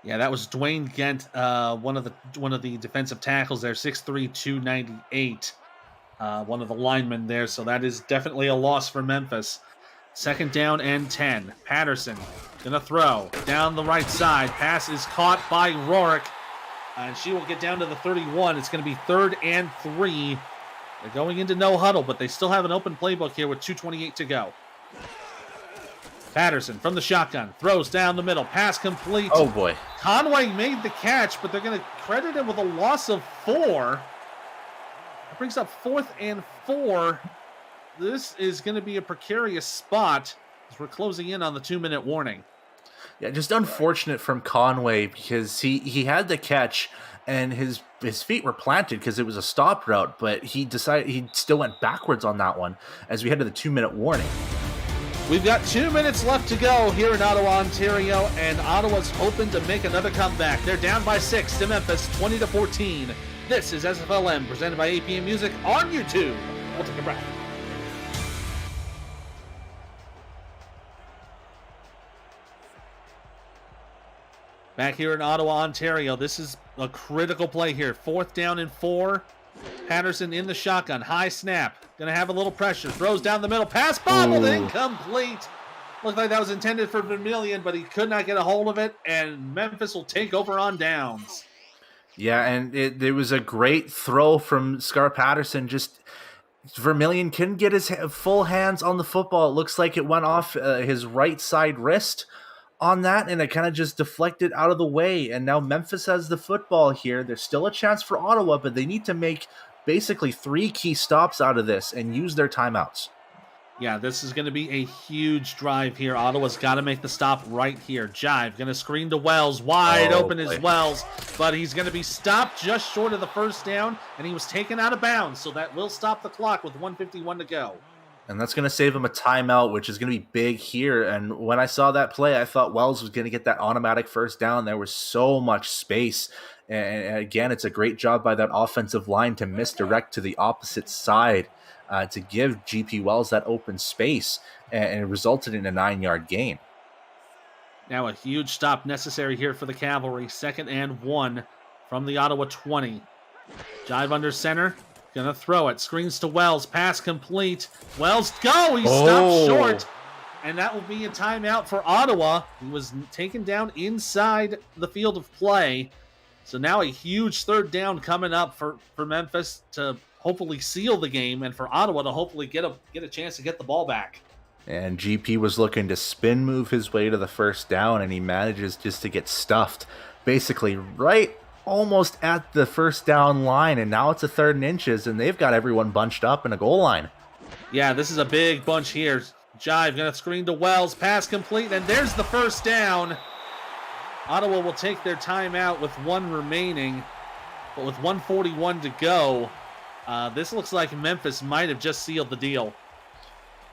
Yeah, that was Dwayne Gent, one of the defensive tackles there, 6'3", 298. One of the linemen there, so that is definitely a loss for Memphis. 2nd down and 10. Patterson gonna throw down the right side. Pass is caught by Rorick, and she will get down to the 31. It's gonna be 3rd and 3. They're going into no huddle, but they still have an open playbook here with 2:28 to go. Patterson from the shotgun throws down the middle. Pass complete. Oh boy. Conway made the catch, but they're going to credit him with a loss of 4. It brings up 4th and 4. This is going to be a precarious spot as we're closing in on the 2-minute warning. Yeah, just unfortunate from Conway because he had the catch and his feet were planted because it was a stop route, but he still went backwards on that one as we head to the 2-minute warning. We've got 2 minutes left to go here in Ottawa, Ontario, and Ottawa's hoping to make another comeback. They're down by 6 to Memphis, 20-14. This is SFLm, presented by APM Music on YouTube. We'll take a breath. Back here in Ottawa, Ontario, this is a critical play here. 4th down and 4. Patterson in the shotgun. High snap. Going to have a little pressure. Throws down the middle. Pass bobbled. Incomplete. Looked like that was intended for Vermillion, but he could not get a hold of it, and Memphis will take over on downs. Yeah, and it was a great throw from Scar Patterson. Just Vermillion couldn't get his full hands on the football. It looks like it went off his right side wrist on that, and it kind of just deflected out of the way. And now Memphis has the football here. There's still a chance for Ottawa, but they need to make basically 3 key stops out of this and use their timeouts. Yeah, this is going to be a huge drive here. Ottawa's got to make the stop right here. Jive going to screen to Wells. Wide open is Wells, but he's going to be stopped just short of the 1st down, and he was taken out of bounds, so that will stop the clock with 1:51 to go. And that's going to save him a timeout, which is going to be big here. And when I saw that play, I thought Wells was going to get that automatic 1st down. There was so much space. And again, it's a great job by that offensive line to misdirect to the opposite side to give GP Wells that open space. And it resulted in a 9-yard gain. Now a huge stop necessary here for the Cavalry. 2nd and 1 from the Ottawa 20. Jive under center. Gonna throw it. Screens to Wells. Pass complete. Wells, go! He stopped short. And that will be a timeout for Ottawa. He was taken down inside the field of play. So now a huge 3rd down coming up for Memphis to hopefully seal the game, and for Ottawa to hopefully get a chance to get the ball back. And GP was looking to spin move his way to the 1st down, and he manages just to get stuffed basically right almost at the 1st down line, and now it's a 3rd and inches, and they've got everyone bunched up in a goal line. Yeah, this is a big bunch here. Jive going to screen to Wells. Pass complete, and there's the 1st down. Ottawa will take their timeout with 1 remaining, but with 1:41 to go, this looks like Memphis might have just sealed the deal.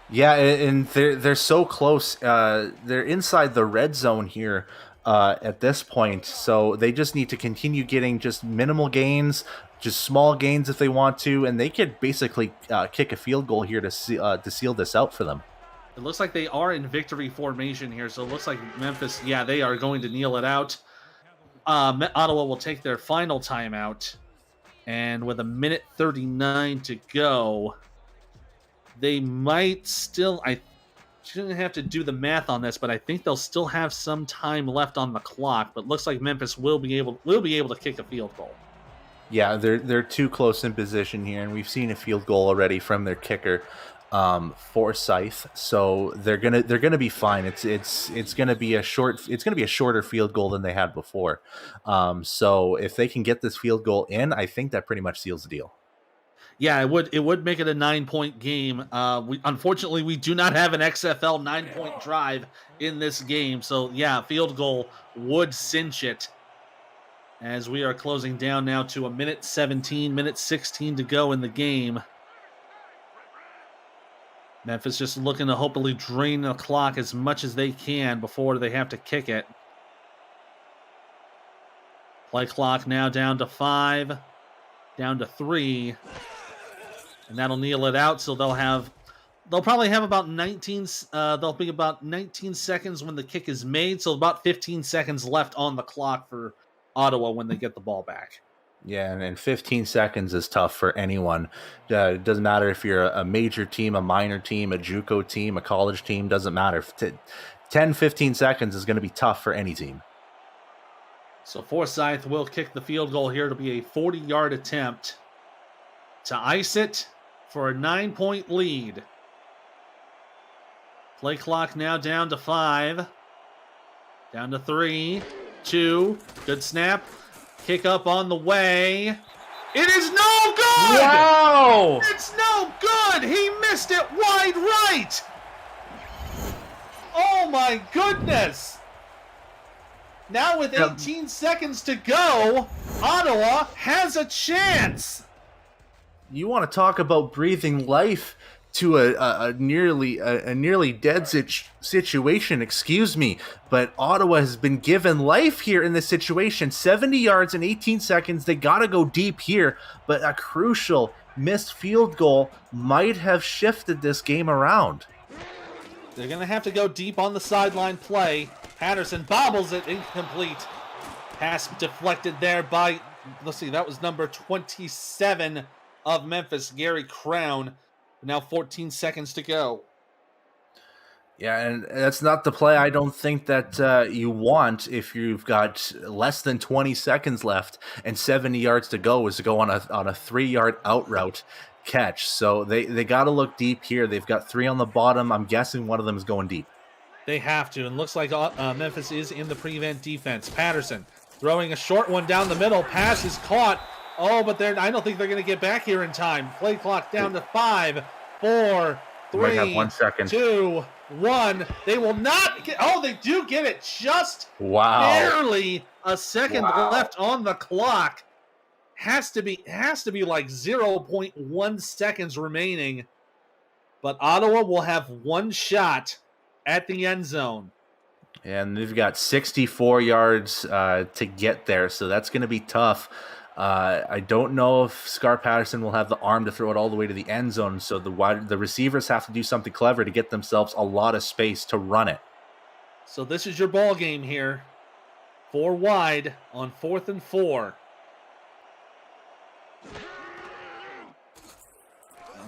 Yeah, and they're so close. They're inside the red zone here at this point, so they just need to continue getting just minimal gains, just small gains if they want to, and they could basically kick a field goal here to seal this out for them. It looks like they are in victory formation here, so it looks like Memphis, yeah, they are going to kneel it out. Ottawa will take their final timeout, and with 1:39 to go, they might still, I shouldn't have to do the math on this, but I think they'll still have some time left on the clock, but looks like Memphis will be able to kick a field goal. Yeah, they're too close in position here, and we've seen a field goal already from their kicker, Forsyth. So they're gonna be fine. It's gonna be a shorter field goal than they had before. So if they can get this field goal in, I think that pretty much seals the deal. Yeah, it would make it a 9-point game. Unfortunately, we do not have an XFL 9-point drive in this game. So yeah, field goal would cinch it. As we are closing down now to 1:17, 1:16 to go in the game. Memphis just looking to hopefully drain the clock as much as they can before they have to kick it. Play clock now down to 5, down to 3, and that'll kneel it out. So they'll probably have about 19. They'll be about 19 seconds when the kick is made. So about 15 seconds left on the clock for Ottawa when they get the ball back. Yeah, and 15 seconds is tough for anyone. It doesn't matter if you're a major team, a minor team, a JUCO team, a college team, doesn't matter. 10, 15 seconds is going to be tough for any team. So Forsyth will kick the field goal here. It'll be a 40-yard attempt to ice it for a 9-point lead. Play clock now down to 5, down to 3, 2, good snap. Kick up on the way. It is no good! Wow! It's no good! He missed it wide right! Oh my goodness! Now with 18 seconds to go, Ottawa has a chance! You want to talk about breathing life to a nearly dead situation, excuse me, but Ottawa has been given life here in this situation. 70 yards in 18 seconds. They got to go deep here, but a crucial missed field goal might have shifted this game around. They're going to have to go deep on the sideline play. Patterson bobbles it, incomplete. Pass deflected there by, let's see, that was number 27 of Memphis, Gary Crown. Now 14 seconds to go. Yeah, and that's not the play I don't think that you want if you've got less than 20 seconds left and 70 yards to go, is to go on a 3-yard out route catch. So they got to look deep here. They've got 3 on the bottom. I'm guessing one of them is going deep. They have to, and looks like Memphis is in the prevent defense. Patterson throwing a short one down the middle. Pass is caught. Oh, but I don't think they're going to get back here in time. Play clock down to 5, 4, 3, have 1 second. 2, 1. They will not get. Oh, they do get it. Just barely a second left on the clock. Has to be like 0.1 seconds remaining. But Ottawa will have one shot at the end zone. And they've got 64 yards to get there, so that's going to be tough. I don't know if Scar Patterson will have the arm to throw it all the way to the end zone, so the receivers have to do something clever to get themselves a lot of space to run it. So this is your ball game here. 4 wide on 4th and 4.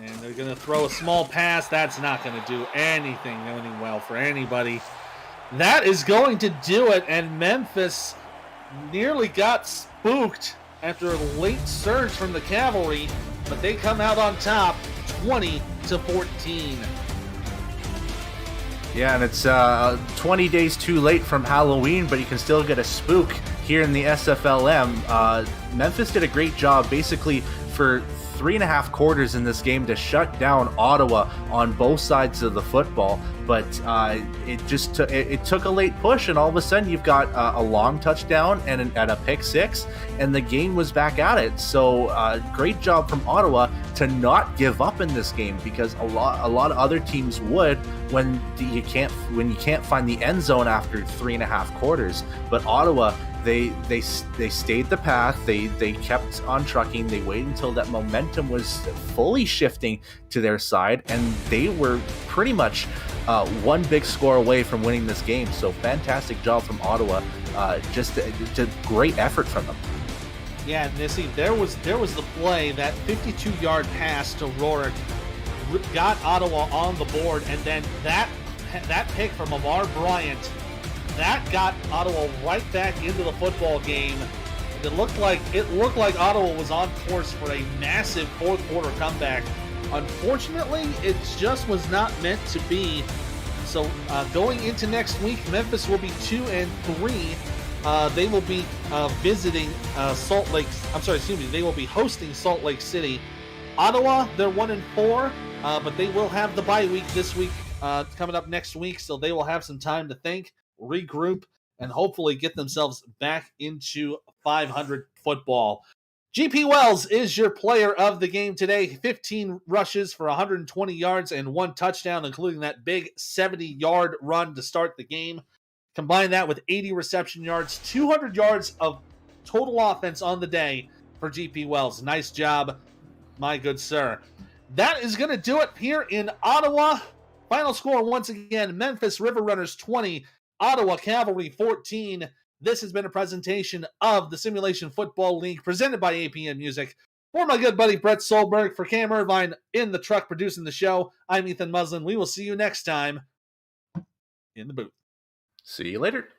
And they're going to throw a small pass. That's not going to do anything well for anybody. That is going to do it, and Memphis nearly got spooked after a late surge from the Cavalry, but they come out on top 20-14. Yeah, and it's 20 days too late from Halloween, but you can still get a spook here in the SFLm. Memphis did a great job basically for 3.5 quarters in this game to shut down Ottawa on both sides of the football, but it took a late push, and all of a sudden you've got a long touchdown and a pick 6, and the game was back at it. So great job from Ottawa to not give up in this game, because a lot of other teams would when you can't find the end zone after 3.5 quarters. But Ottawa, they stayed the path. They kept on trucking. They waited until that momentum was fully shifting to their side, and they were pretty much one big score away from winning this game. So fantastic job from Ottawa. Just great effort from them. Yeah, Nissy, there was the play, that 52-yard pass to Rourke got Ottawa on the board, and then that pick from Amar Bryant, that got Ottawa right back into the football game. It looked like Ottawa was on course for a massive fourth quarter comeback. Unfortunately, it just was not meant to be. So going into next week, Memphis will be 2-3. They will be visiting Salt Lake. They will be hosting Salt Lake City. Ottawa, they're 1-4, but they will have the bye week this week coming up next week, so they will have some time to think, regroup, and hopefully get themselves back into 500 football. GP Wells is your player of the game today. 15 rushes for 120 yards and 1 touchdown, including that big 70-yard run to start the game. Combine that with 80 reception yards, 200 yards of total offense on the day for GP Wells. Nice job, my good sir. That is going to do it here in Ottawa. Final score, once again, Memphis River Runners 20, Ottawa Cavalry 14. This has been a presentation of the Simulation Football League presented by APM Music. For my good buddy Brett Solberg, for Cam Irvine in the truck producing the show, I'm Ethan Muslin. We will see you next time in the booth. See you later.